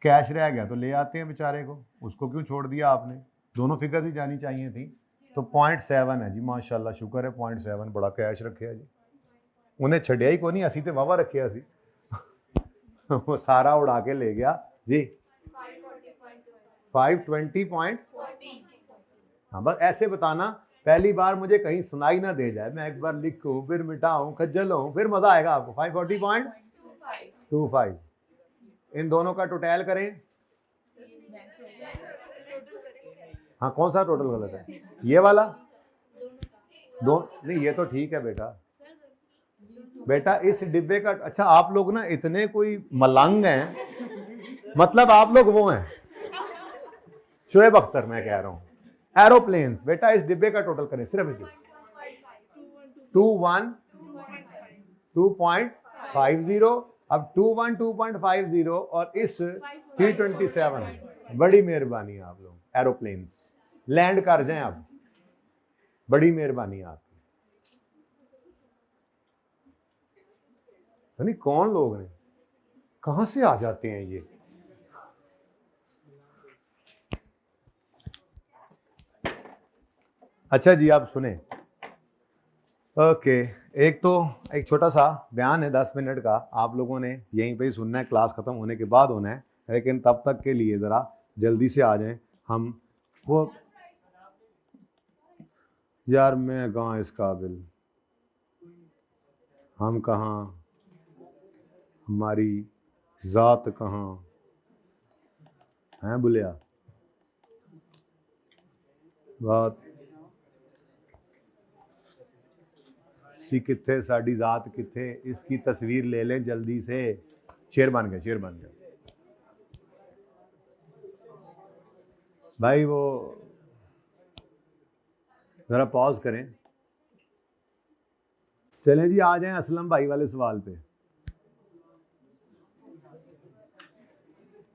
कैश रह गया तो ले आते हैं बेचारे को, उसको क्यों छोड़ दिया आपने? दोनों फिगर्स ही जानी चाहिए थी। तो 0.7 है जी, माशाल्लाह, शुक्र है 0.7, बड़ा कैश रखे है जी। उन्हें छड़िया ही को नहीं, असी तो वावा रखे असी वो सारा उड़ा के ले गया जी। 520.40। हाँ बस ऐसे बताना, पहली बार मुझे कहीं सुनाई ना दे जाए, मैं एक बार लिखूं फिर मिटाऊं खज्जल हूं, फिर मजा आएगा आपको। 540.25। इन दोनों का टोटल करें। हाँ कौन सा टोटल गलत है? ये वाला दो नहीं, ये तो ठीक है बेटा। बेटा इस डिब्बे का, अच्छा आप लोग ना इतने कोई मलंग हैं, मतलब आप लोग वो हैं शोएब अख्तर, मैं कह रहा हूं एरोप्लेन्स। बेटा इस डिब्बे का टोटल करें, सिर्फ इस 212.50। अब 212.50 और इस 327, बड़ी मेहरबानी आप लोग एरोप्लेन्स, लैंड कर जाएं अब, बड़ी मेहरबानी आपकी। नहीं कौन लोग हैं, कहां से आ जाते हैं ये? अच्छा जी आप सुने, ओके। एक तो एक छोटा सा बयान है 10 मिनट का, आप लोगों ने यहीं पे ही सुनना है, क्लास खत्म होने के बाद होना है, लेकिन तब तक के लिए ज़रा जल्दी से आ जाएं। हम वो यार मैं कहाँ इस काबिल, हम कहाँ, हमारी ज़ात कहाँ है बुलिया, बात सी किथे, साड़ी ज़ात किथे, इसकी तस्वीर ले लें जल्दी से। शेर बन गया, शेर बन गया भाई। वो ज़रा पॉज करें। चलें जी आ जाएं असलम भाई वाले सवाल पे।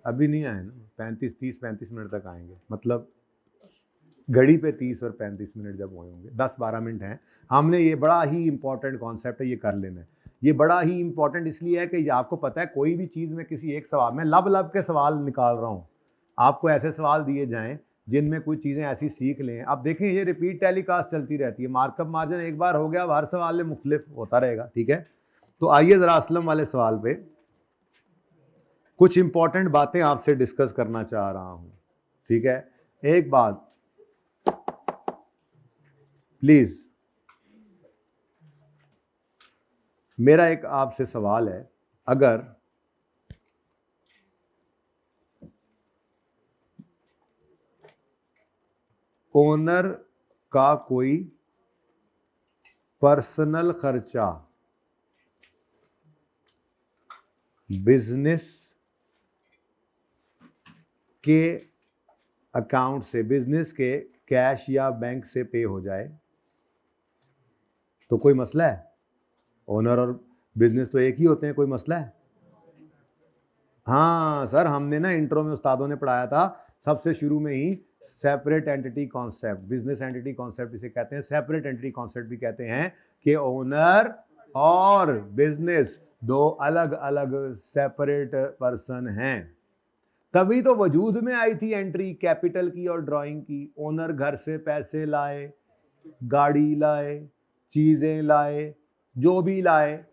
अभी नहीं आए ना, 35 मिनट तक आएंगे, मतलब घड़ी पे 30 और 35 मिनट जब होंगे, 10-12 मिनट हैं। हमने ये बड़ा ही इंपॉर्टेंट कॉन्सेप्ट है, ये कर लेना है। ये बड़ा ही इंपॉर्टेंट इसलिए है कि आपको पता है कोई भी चीज़ में किसी एक सवाल में लब लब के सवाल निकाल रहा हूँ, आपको ऐसे सवाल दिए जाएं जिनमें कुछ चीज़ें ऐसी सीख लें। अब देखें ये रिपीट टेलीकास्ट चलती रहती है, मार्कअप मार्जिन एक बार हो गया, अब हर सवाल में मुख्तलिफ होता रहेगा, ठीक है। तो आइए ज़रा असलम वाले सवाल पे कुछ इंपॉर्टेंट बातें आपसे डिस्कस करना चाह रहा हूँ, ठीक है। एक बात प्लीज, मेरा एक आपसे सवाल है, अगर ओनर का कोई पर्सनल खर्चा बिजनेस के अकाउंट से, बिजनेस के कैश या बैंक से पे हो जाए तो कोई मसला है? ओनर और बिजनेस तो एक ही होते हैं, कोई मसला है? हाँ सर, हमने ना इंट्रो में उस्तादों ने पढ़ाया था सबसे शुरू में ही, separate entity concept, business entity concept इसे कहते हैं, सेपरेट एंटिटी कॉन्सेप्ट भी कहते हैं कि ओनर और बिजनेस दो अलग अलग सेपरेट पर्सन हैं। तभी तो वजूद में आई थी एंट्री कैपिटल की और ड्राइंग की। ओनर घर से पैसे लाए, गाड़ी लाए, चीजें लाए, जो भी लाए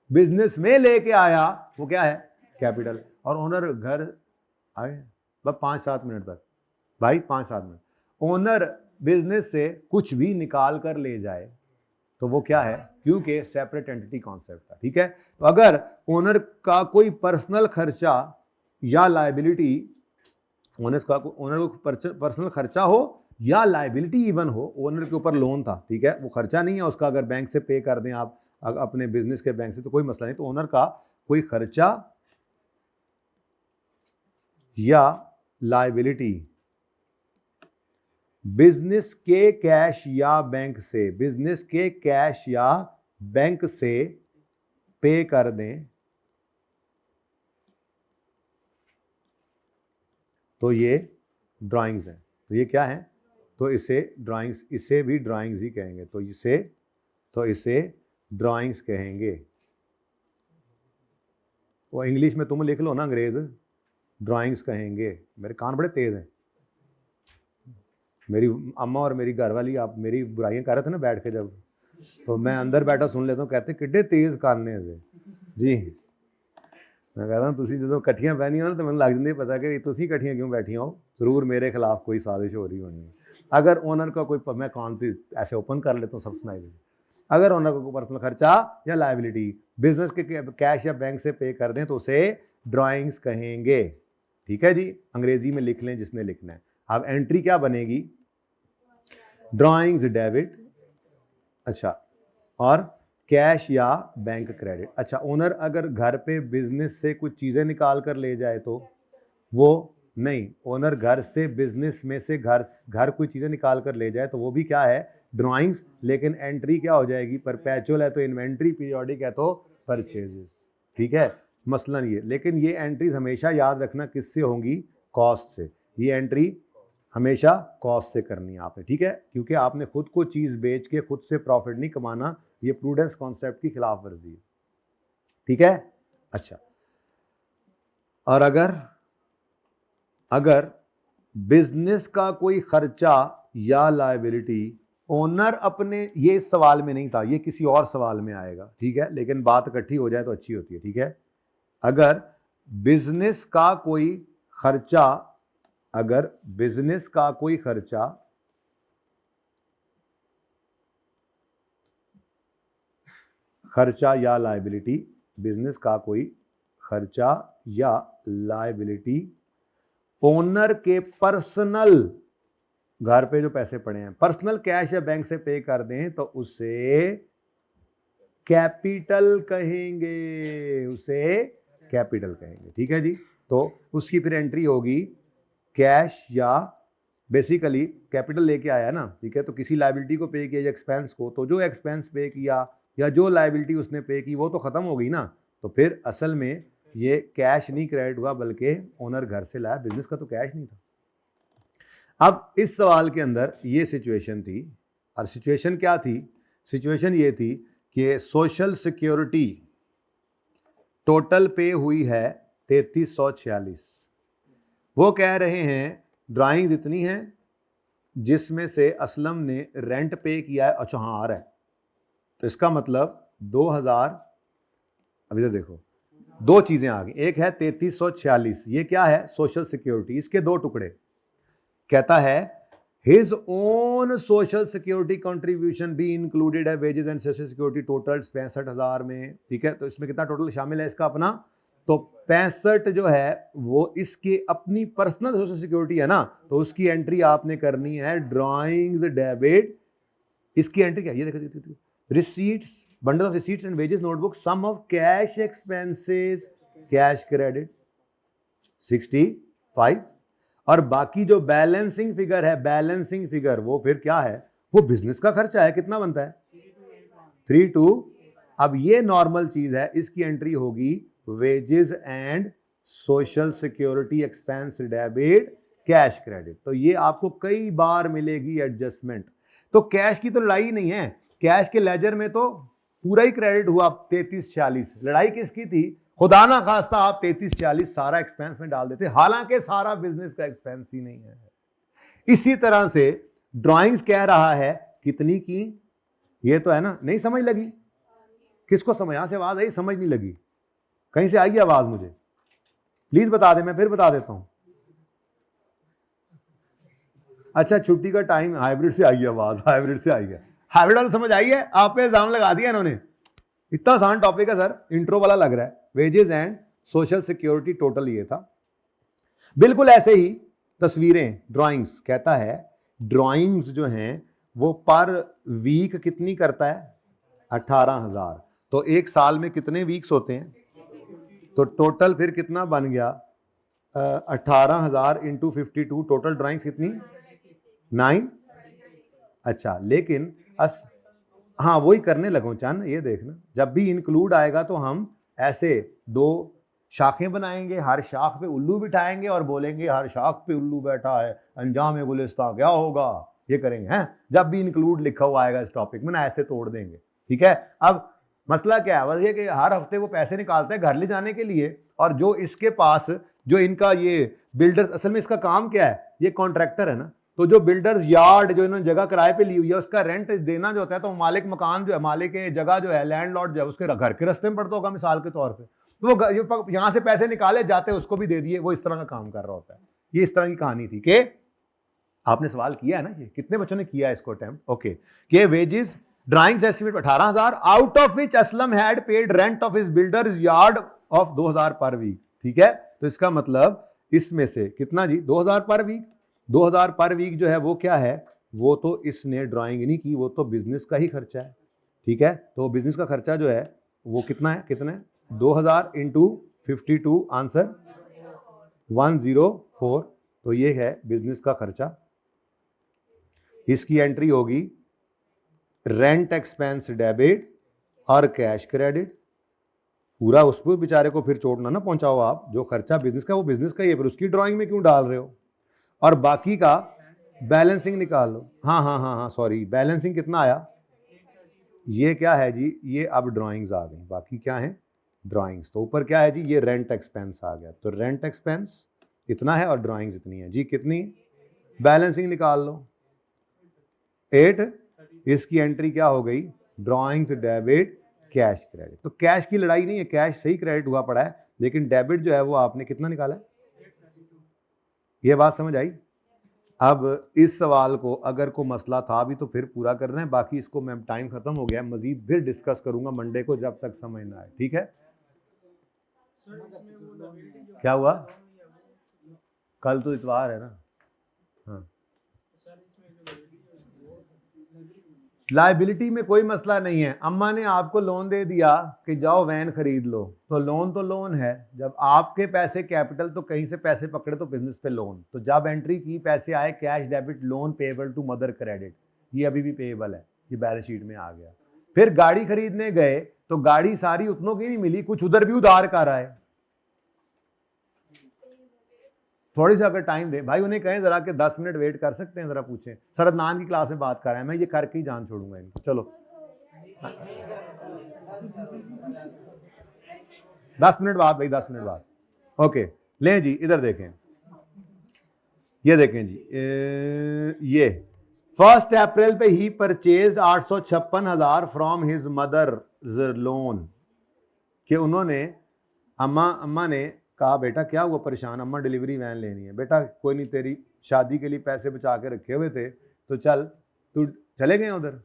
बिजनेस में लेके आया वो क्या है? कैपिटल। और ओनर घर आए बस 5-7 मिनट तक, भाई 5-7 मिनट, ओनर बिजनेस से कुछ भी निकाल कर ले जाए तो वो क्या है? क्योंकि सेपरेट एंटिटी कॉन्सेप्ट था, ठीक है। तो अगर ओनर का कोई पर्सनल खर्चा या लायबिलिटी, ओनर को पर्सनल खर्चा हो या लायबिलिटी इवन हो, ओनर के ऊपर लोन था, ठीक है, वो खर्चा नहीं है उसका, अगर बैंक से पे कर दें आप अपने बिजनेस के बैंक से तो कोई मसला नहीं। तो ओनर का कोई खर्चा या लायबिलिटी बिजनेस के कैश या बैंक से, बिजनेस के कैश या बैंक से पे कर दें तो ये ड्राइंग्स हैं। तो ये क्या है? तो इसे ड्राइंग्स, इसे भी ड्राइंग्स ही कहेंगे। तो इसे ड्राइंग्स कहेंगे। वो इंग्लिश में तुम लिख लो ना, अंग्रेज, ड्राइंग्स कहेंगे। मेरे कान बड़े तेज हैं, मेरी अम्मा और मेरी घरवाली आप मेरी बुराइयां कर रहे थे ना बैठ के, जब तो मैं अंदर बैठा सुन लेता हूँ, कहते किड्डे तेज काने से जी। मैं कहता हूँ तुसी जो कट्ठियां बहनी हो ना तो मैं लग जाती पता कि तुसी कट्ठियां क्यों बैठी हो, जरूर मेरे खिलाफ कोई साजिश हो रही होनी है। अगर ओनर का कोई, मैं कान ऐसे ओपन कर लेता हूँ, सब सुनाई दे, अगर ओनर को कोई पर्सनल खर्चा या लायबिलिटी बिजनेस के कैश या बैंक से पे कर दें तो उसे ड्राइंग्स कहेंगे, ठीक है जी। अंग्रेजी में लिख लें जिसने लिखना है। अब एंट्री क्या बनेगी? ड्राइंग्स डेबिट, अच्छा, और कैश या बैंक क्रेडिट। अच्छा, ओनर अगर घर पे बिजनेस से कुछ चीज़ें निकाल कर ले जाए तो वो नहीं, ओनर घर से बिजनेस में से घर कोई चीज़ें निकाल कर ले जाए तो वो भी क्या है? ड्राइंग्स। लेकिन एंट्री क्या हो जाएगी? परपेचुअल है तो इन्वेंट्री, पीरियोडिक है तो परचेजेस, ठीक है, मसलन ये। लेकिन ये एंट्रीज हमेशा याद रखना किससे होंगी? कॉस्ट से। ये एंट्री हमेशा कॉस्ट से करनी है आपने, ठीक है, क्योंकि आपने खुद को चीज़ बेच के खुद से प्रॉफिट नहीं कमाना, ये प्रूडेंस कॉन्सेप्ट की खिलाफ वर्जी है, ठीक है। अच्छा, और अगर बिजनेस का कोई खर्चा या लायबिलिटी ओनर अपने, ये इस सवाल में नहीं था, ये किसी और सवाल में आएगा, ठीक है, लेकिन बात इकट्ठी हो जाए तो अच्छी होती है, ठीक है। अगर बिजनेस का कोई खर्चा, अगर बिजनेस का कोई खर्चा या लायबिलिटी, बिजनेस का कोई खर्चा या लायबिलिटी ओनर के पर्सनल, घर पे जो पैसे पड़े हैं, पर्सनल कैश या बैंक से पे कर दें तो उसे कैपिटल कहेंगे, उसे कैपिटल कहेंगे, ठीक है जी। तो उसकी फिर एंट्री होगी कैश या, बेसिकली कैपिटल लेके आया ना, ठीक है, तो किसी लायबिलिटी को पे किया या एक्सपेंस को, तो जो एक्सपेंस पे किया या जो लायबिलिटी उसने पे की वो तो ख़त्म हो गई ना, तो फिर असल में ये कैश नहीं क्रेडिट हुआ बल्कि ओनर घर से लाया, बिजनेस का तो कैश नहीं था। अब इस सवाल के अंदर ये सिचुएशन थी, और सिचुएशन क्या थी? सिचुएशन ये थी कि सोशल सिक्योरिटी टोटल पे हुई है 3346। वो कह रहे हैं ड्राइंग्स इतनी हैं जिसमें से असलम ने रेंट पे किया है। अच्छा हाँ आ रहा है, तो इसका मतलब 2000, अभी तो देखो दो चीजें आ गई। एक है 3346, ये क्या है? Social security. इसके दो टुकड़े। कहता है his own social security contribution भी इंक्लूडेड है wages and social security total 65,000 में। ठीक है, तो इसमें कितना टोटल शामिल है इसका अपना? तो 65 जो है वो इसकी अपनी पर्सनल सोशल सिक्योरिटी है ना, तो उसकी एंट्री आपने करनी है ड्राइंग्स डेबिट। इसकी एंट्री क्या? ये देखो, receipts, bundle of receipts and wages notebook, sum of cash expenses, cash credit 65, और बाकी जो बैलेंसिंग फिगर है, बैलेंसिंग फिगर वो फिर क्या है? वो बिजनेस का खर्चा है। कितना बनता है? 32। अब ये नॉर्मल चीज है, इसकी एंट्री होगी wages and social security expense debit cash credit. तो ये आपको कई बार मिलेगी एडजस्टमेंट। तो कैश की तो लड़ाई नहीं है, कैश के लेजर में तो पूरा ही क्रेडिट हुआ 3346। लड़ाई किसकी थी? खुदा ना खास्ता आप 3346 सारा एक्सपेंस में डाल देते, हालांकि सारा बिजनेस का एक्सपेंस ही नहीं है। इसी तरह से ड्राइंग्स कह रहा है कितनी की? ये तो है ना, नहीं समझ लगी? किसको समझ? यहां से आवाज आई, समझ नहीं लगी? कहीं से आई आवाज मुझे? प्लीज बता दे, मैं फिर बता देता हूं। अच्छा छुट्टी का टाइम, हाइब्रिड से आई है आवाज, हाइब्रिड से आई है। हाइब्रिड वाला समझ आई है? आप पे इल्जाम लगा दिया इन्होंने। इतना आसान टॉपिक है सर, इंट्रो वाला लग रहा है। Wages and social security total ये था। बिल्कुल ऐसे ही तस्वीरें, ड्राइंग्स कहता है ड्राइंग्स जो हैं वो पर वीक कितनी करता है? 18,000। तो एक साल में कितने वीक्स होते हैं? तो टोटल फिर कितना बन गया? 18,000 इंटू 52, टोटल ड्राइंग्स कितनी? 9। अच्छा लेकिन हाँ वही करने लगो चंद, ये देखना जब भी इंक्लूड आएगा तो हम ऐसे दो शाखें बनाएंगे, हर शाख पे उल्लू बिठाएंगे और बोलेंगे हर शाख पे उल्लू बैठा है, अंजाम गुलिस्तां क्या होगा, ये करेंगे हैं जब भी इंक्लूड लिखा हुआ आएगा इस टॉपिक में ना, ऐसे तोड़ देंगे। ठीक है, अब मसला क्या है? बस ये कि हर हफ्ते वो पैसे निकालते हैं घर ले जाने के लिए, और जो इसके पास जो इनका ये बिल्डर्स, असल में इसका काम क्या है? ये कॉन्ट्रैक्टर है ना, तो जो बिल्डर्स यार्ड जो इन्होंने जगह किराए पे ली हुई है उसका रेंट देना जो होता है, तो मालिक मकान जो है, मालिक जगह जो है, लैंडलॉर्ड जो है, उसके घर के रास्ते में पड़ता होगा मिसाल के तौर पे, तो वो यहाँ से पैसे निकाले जाते उसको भी दे दिए, वो इस तरह का काम कर रहा होता है। ये इस तरह की कहानी थी कि आपने सवाल किया है ना, ये कितने बच्चों ने किया है इसको अटेम्प्ट? ओके, कि wages drawings estimate 18,000, out of which Aslam had paid rent of his builders yard of 2,000 per week. ठीक है, तो इसका मतलब इसमें से कितना जी? 2,000 पर वीक। 2,000 पर वीक जो है वो क्या है? वो तो इसने ड्राइंग नहीं की, वो तो बिजनेस का ही खर्चा है। ठीक है, तो बिजनेस का खर्चा जो है वो कितना है? कितना है? 2,000 इंटू 52, आंसर 104। तो ये है बिजनेस का खर्चा। इसकी एंट्री होगी रेंट एक्सपेंस डेबिट और कैश क्रेडिट। पूरा उस पर बेचारे को फिर चोट ना पहुंचाओ आप, जो खर्चा बिजनेस का वो बिजनेस का ही है, फिर उसकी ड्राइंग में क्यों डाल रहे हो? और बाकी का बैलेंसिंग निकाल लो। हाँ हाँ हाँ हाँ सॉरी, बैलेंसिंग कितना आया? ये क्या है जी? ये अब ड्राइंग्स आ गई, बाकी क्या है? ड्राइंग्स। तो ऊपर क्या है जी? ये रेंट एक्सपेंस आ गया, तो रेंट एक्सपेंस इतना है और ड्राइंग्स इतनी है जी। कितनी? बैलेंसिंग निकाल लो 8। इसकी एंट्री क्या हो गई? Drawings debit cash credit. तो कैश की लड़ाई नहीं है, कैश सही क्रेडिट हुआ पड़ा है, लेकिन डेबिट जो है वो आपने कितना निकाला है? ये बात समझ आई? अब इस सवाल को अगर कोई मसला था भी तो फिर पूरा करना है, बाकी इसको मैं टाइम खत्म हो गया है, मजीद फिर डिस्कस करूंगा मंडे को जब तक समझ ना आए। ठीक है, क्या हुआ? कल तो इतवार है ना। हाँ, लाइबिलिटी में कोई मसला नहीं है। अम्मा ने आपको लोन दे दिया कि जाओ वैन खरीद लो, तो लोन है। जब आपके पैसे कैपिटल, तो कहीं से पैसे पकड़े तो बिजनेस पे लोन, तो जब एंट्री की पैसे आए cash debit loan payable to mother credit, ये अभी भी पेएबल है, ये बैलेंस शीट में आ गया। फिर गाड़ी खरीदने गए तो गाड़ी सारी उतनों की नहीं मिली, कुछ उधर भी उधार कर आए, थोड़ी सी अगर टाइम दे भाई, उन्हें कहें जरा कि 10 मिनट वेट कर सकते हैं, जरा पूछें। सर अदनान की क्लास में बात कर रहे हैं, मैं ये करके ही जान छोड़ूंगा इनको। चलो 10 मिनट बाद भाई, 10 मिनट बाद। ओके लें जी, इधर देखें, ये देखें जी, ये 1 अप्रैल पे ही purchased 856,000 from his mother loan, कि उन्होंने अम्मा ने कहा बेटा क्या हुआ परेशान, अम्मा डिलीवरी वैन लेनी है। बेटा कोई नहीं, तेरी शादी के लिए पैसे बचा के रखे हुए थे तो चल, तू चले गए उधर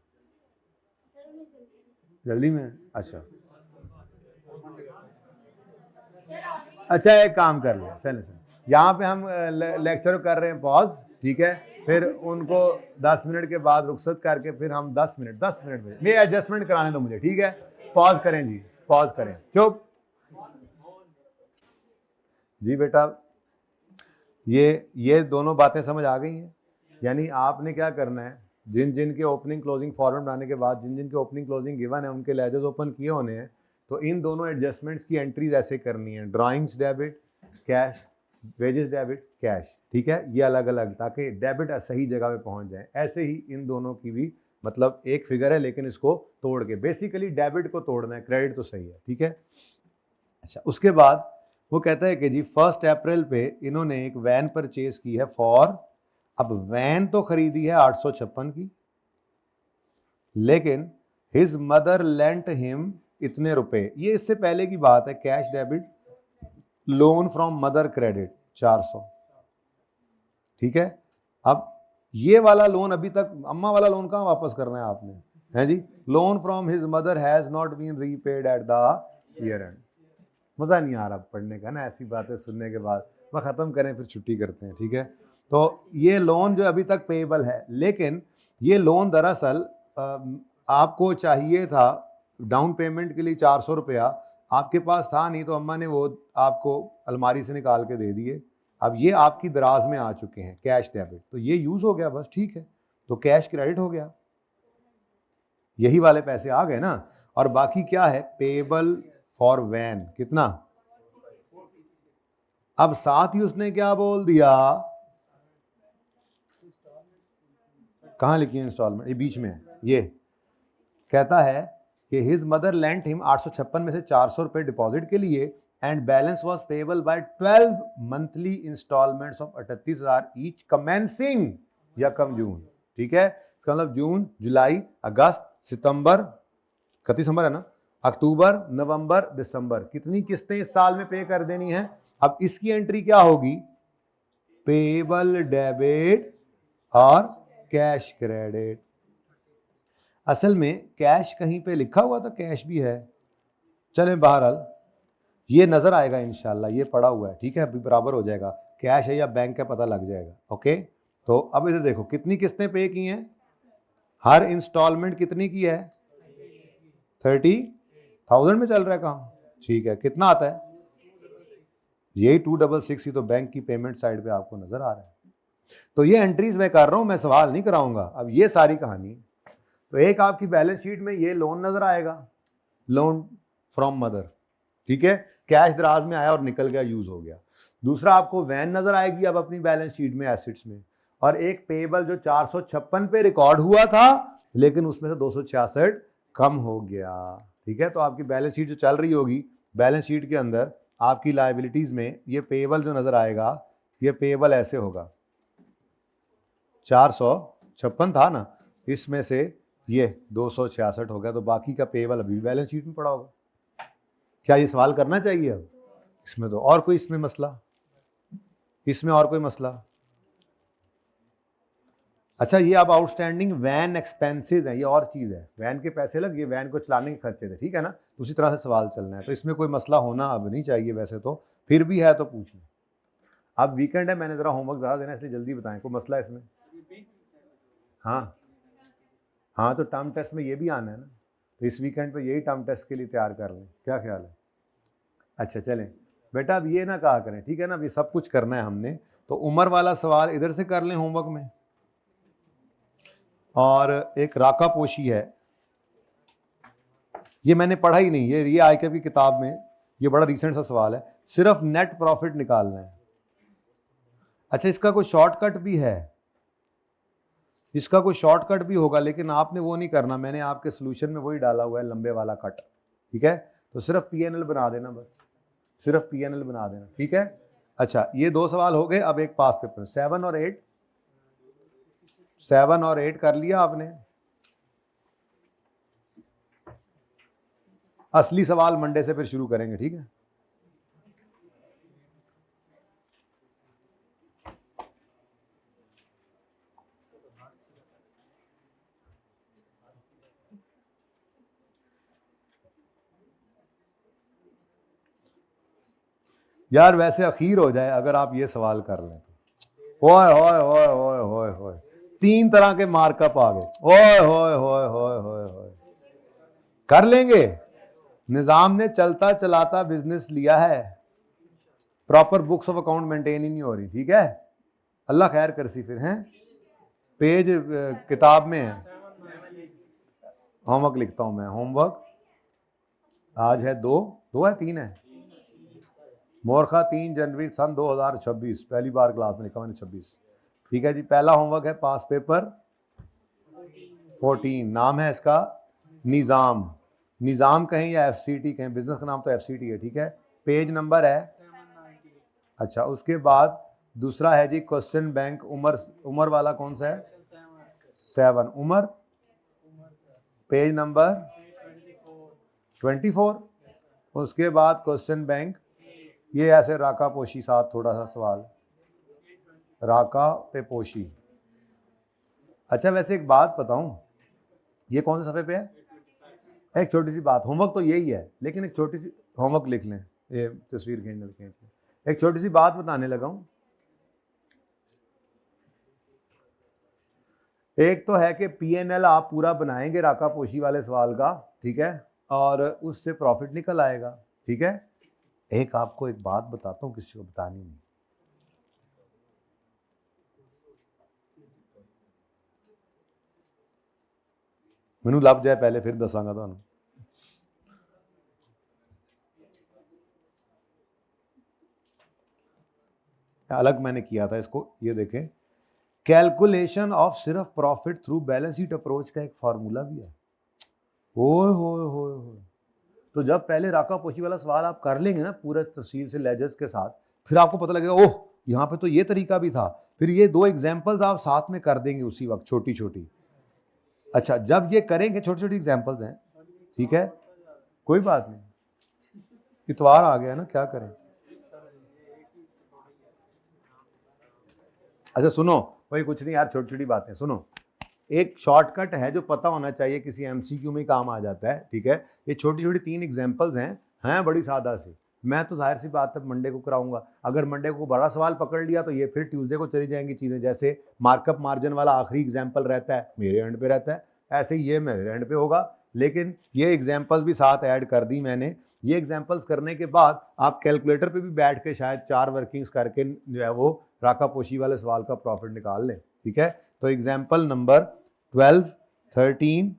जल्दी में। अच्छा अच्छा, एक काम कर ले, चले यहाँ पे हम लेक्चर कर रहे हैं पॉज, ठीक है, फिर उनको 10 मिनट के बाद रुखसत करके फिर हम 10 मिनट में ये एडजस्टमेंट कराने दो मुझे, ठीक है। पॉज करें जी, पॉज करें, चुप जी। बेटा ये दोनों बातें समझ आ गई हैं। यानी आपने क्या करना है, जिन जिन के ओपनिंग क्लोजिंग फॉर्मेट बनाने के बाद जिन जिन के ओपनिंग क्लोजिंग गिवन है उनके लेजर्स ओपन किए होने हैं, तो इन दोनों एडजस्टमेंट्स की एंट्रीज ऐसे करनी है, drawings debit cash, wages debit cash, ठीक है, ये अलग अलग, ताकि डेबिट सही जगह पे पहुंच जाए। ऐसे ही इन दोनों की भी मतलब एक फिगर है, लेकिन इसको तोड़ के बेसिकली डेबिट को तोड़ना है, क्रेडिट तो सही है, ठीक है। अच्छा, उसके बाद वो कहता है कि जी 1 अप्रैल पे इन्होंने एक वैन परचेज की है फॉर, अब वैन तो खरीदी है 856 की, लेकिन हिज मदर लेंट हिम इतने रुपए, ये इससे पहले की बात है, cash debit, loan from mother credit 400, ठीक है। अब ये वाला लोन अभी तक, अम्मा वाला लोन कहाँ वापस करना है आपने, है जी, loan from his mother has not been repaid at the year end. मज़ा नहीं आ रहा पढ़ने का ना, ऐसी बातें सुनने के बाद, वह ख़त्म करें फिर छुट्टी करते हैं, ठीक है। तो ये लोन जो अभी तक पेएबल है, लेकिन ये लोन दरअसल आपको चाहिए था डाउन पेमेंट के लिए 400 रुपया, आपके पास था नहीं, तो अम्मा ने वो आपको अलमारी से निकाल के दे दिए। अब ये आपकी दराज में आ चुके हैं, कैश डेबिट, तो ये यूज़ हो गया बस, ठीक है, तो कैश क्रेडिट हो गया, यही वाले पैसे आ गए ना। और बाकी क्या है, पेएबल फॉर वैन, कितना, अब साथ ही उसने क्या बोल दिया, कहां लिखी है इंस्टॉलमेंट, ये बीच में है, ये कहता है कि हिज मदर लेंट हिम 856 में से 400 रुपए डिपॉजिट के लिए, and balance was payable by 12 monthly installments of 38,000 each commencing यकम जून, ठीक है, इसका मतलब जून, जुलाई, अगस्त, सितंबर, 31 दिसंबर है ना, अक्टूबर, नवंबर, दिसंबर, कितनी किस्तें इस साल में पे कर देनी है। अब इसकी एंट्री क्या होगी, पेएबल डेबिट और कैश क्रेडिट। असल में कैश कहीं पे लिखा हुआ था, कैश भी है, चलें बहरहाल ये नजर आएगा इंशाल्लाह, ये पड़ा हुआ है, ठीक है, अभी बराबर हो जाएगा, कैश है या बैंक का पता लग जाएगा। ओके, तो अब इधर देखो कितनी किस्तें पे की हैं, हर इंस्टॉलमेंट कितनी की है, 30,000 में चल रहा है काम, ठीक है, कितना आता है, यही 266, ही तो बैंक की पेमेंट साइड पे आपको नजर आ रहा है। तो ये एंट्रीज मैं कर रहा हूं, मैं सवाल नहीं कराऊंगा। अब ये सारी कहानी, तो एक आपकी बैलेंस शीट में ये लोन नजर आएगा, लोन फ्रॉम मदर, ठीक है, कैश दराज में आया और निकल गया, यूज हो गया। दूसरा आपको वैन नजर आएगी अब अपनी बैलेंस शीट में एसेट्स में, और एक पेएबल जो 456 पे रिकॉर्ड हुआ था, लेकिन उसमें से 266 कम हो गया, ठीक है। तो आपकी बैलेंस शीट जो चल रही होगी, बैलेंस शीट के अंदर आपकी लायबिलिटीज में ये पेएबल जो नजर आएगा, ये पेएबल ऐसे होगा, 456 था ना, इसमें से ये 266 हो गया, तो बाकी का पेएबल अभी बैलेंस शीट में पड़ा होगा। क्या ये सवाल करना चाहिए अब इसमें, तो और कोई इसमें मसला, इसमें और कोई मसला। अच्छा, ये अब आउटस्टैंडिंग वैन एक्सपेंसेस है, ये और चीज़ है, वैन के पैसे लग, ये वैन को चलाने के खर्चे थे, ठीक है ना, उसी तरह से सवाल चलना है, तो इसमें कोई मसला होना अब नहीं चाहिए, वैसे तो फिर भी है तो पूछ लें। अब वीकेंड है, मैंने ज़रा होमवर्क ज़्यादा देना, इसलिए जल्दी बताएं, कोई मसला है इसमें। हाँ हाँ, तो टर्म टेस्ट में ये भी आना है ना, तो इस वीकेंड पे यही टर्म टेस्ट के लिए तैयार कर लें, क्या ख्याल है। अच्छा चलें बेटा, अब ये ना कहा करें, ठीक है ना, अब ये सब कुछ करना है हमने, तो उम्र वाला सवाल इधर से कर लें होमवर्क में, और एक राका पोशी है, ये मैंने पढ़ा ही नहीं, ये आईके की किताब में, ये बड़ा रिसेंट सा सवाल है, सिर्फ नेट प्रॉफिट निकालना है। अच्छा, इसका कोई शॉर्टकट भी है, इसका कोई शॉर्टकट भी होगा, लेकिन आपने वो नहीं करना। मैंने आपके सोल्यूशन में वही डाला हुआ है, लंबे वाला कट। ठीक है, तो सिर्फ पीएनएल बना देना, बस सिर्फ पीएनएल बना देना। ठीक है, अच्छा ये 2 सवाल हो गए। अब एक पास पेपर 7 और 8, 7 और 8 कर लिया आपने। असली सवाल मंडे से फिर शुरू करेंगे। ठीक है, यार वैसे अखीर हो जाए अगर आप ये सवाल कर लें तो। ओए होए होए होए होए होए, 3 तरह के मार्कअप आ गए। ओए होए होए होए होए होए, कर लेंगे। निजाम ने चलता चलाता बिजनेस लिया है, proper books of account maintain ही नहीं हो रही। ठीक है, अल्लाह खैर करसी। फिर हैं पेज किताब में है, होमवर्क लिखता हूं मैं। होमवर्क आज है 2 है 3 है मोरखा 3 जनवरी सन 2026, पहली बार क्लास में लिखा मैंने 26। ठीक है जी, पहला होमवर्क है पास पेपर 14, नाम है इसका निज़ाम। निज़ाम कहें या एफसीटी कहें, बिजनेस का नाम तो एफसीटी है। ठीक है, पेज नंबर है, अच्छा उसके बाद दूसरा है जी क्वेश्चन बैंक। उमर वाला कौन सा है? 7 उमर, पेज नंबर 24। उसके बाद क्वेश्चन बैंक, ये ऐसे राका पोशी साथ थोड़ा सा सवाल, राका पे पोशी। अच्छा वैसे एक बात बताऊं, ये कौन से सफ़े पे है? एक छोटी सी बात, होमवर्क तो यही है लेकिन एक छोटी सी होमवर्क लिख लें, ये तस्वीर खींच लें। एक छोटी सी बात बताने लगा हूं। एक तो है कि पीएनएल आप पूरा बनाएंगे राका पोशी वाले सवाल का, ठीक है, और उससे प्रॉफिट निकल आएगा। ठीक है, एक आपको एक बात बताता हूं, किसी को बतानी नहीं। मैनू लभ जाए पहले फिर दसांगा तुहानू। अलग मैंने किया था इसको, ये देखें, कैलकुलेशन ऑफ सिर्फ profit through balance sheet approach का एक फार्मूला भी है। ओए होए होए होए, तो जब पहले राका पोशी वाला सवाल आप कर लेंगे ना पूरे तफसील से लेजर्स के साथ, फिर आपको पता लगेगा ओह यहाँ पे तो ये तरीका भी था। फिर ये 2 एग्जाम्पल्स आप साथ में कर देंगे उसी वक्त, छोटी छोटी। अच्छा जब ये करेंगे, छोटी छोटी एग्जाम्पल्स हैं, ठीक है, कोई बात नहीं, इतवार आ गया ना, क्या करें। अच्छा सुनो, भाई कुछ नहीं यार, छोटी छोटी बातें सुनो। एक शॉर्टकट है जो पता होना चाहिए, किसी एमसीक्यू में काम आ जाता है। ठीक है, ये छोटी छोटी 3 एग्जांपल्स हैं बड़ी सादा सी। मैं तो जाहिर सी बात है मंडे को कराऊंगा। अगर मंडे को बड़ा सवाल पकड़ लिया तो ये फिर ट्यूसडे को चली जाएंगी चीज़ें। जैसे मार्कअप मार्जिन वाला आखिरी एग्जाम्पल रहता है मेरे एंड पे रहता है, ऐसे ही ये मेरे एंड पे होगा, लेकिन ये एग्जाम्पल्स भी साथ ऐड कर दी मैंने। ये एग्जाम्पल्स करने के बाद आप कैलकुलेटर पे भी बैठ के शायद 4 वर्किंग्स करके जो है वो राका पोशी वाले सवाल का प्रॉफिट निकाल लें। ठीक है, तो एग्जाम्पल नंबर 12, 13,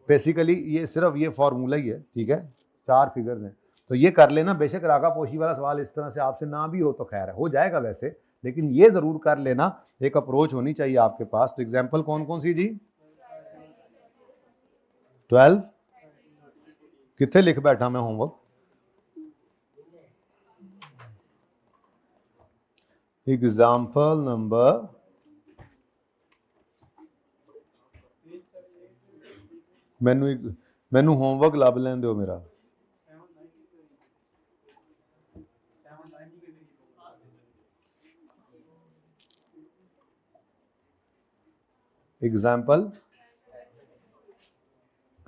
बेसिकली ये सिर्फ ये फॉर्मूला ही है। ठीक है, 4 फिगर्स हैं, तो ये कर लेना। बेशक राका पोशी वाला सवाल इस तरह से आपसे ना भी हो तो खैर है, हो जाएगा वैसे, लेकिन ये जरूर कर लेना, एक अप्रोच होनी चाहिए आपके पास। तो एग्जाम्पल कौन कौन सी जी? 12 कितने लिख बैठा मैं होमवर्क? एग्जाम्पल नंबर मैनू होमवर्क लभ लैन दो मेरा। एग्जाम्पल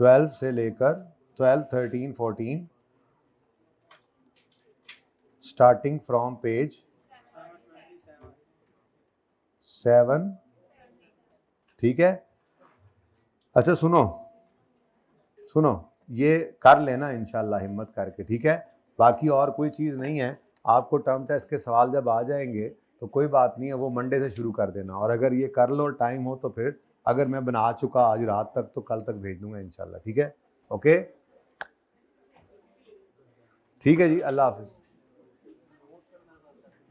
12 से लेकर 12, 13, 14, स्टार्टिंग फ्रॉम पेज 7। ठीक है, अच्छा सुनो सुनो, ये कर लेना इंशाल्लाह हिम्मत करके। ठीक है, बाकी और कोई चीज़ नहीं है। आपको टर्म टेस्ट के सवाल जब आ जाएंगे तो कोई बात नहीं है, वो मंडे से शुरू कर देना। और अगर ये कर लो टाइम हो तो फिर अगर मैं बना चुका आज रात तक तो कल तक भेज दूंगा इंशाल्लाह। ठीक है, ओके, ठीक है जी, अल्लाह हाफिज़।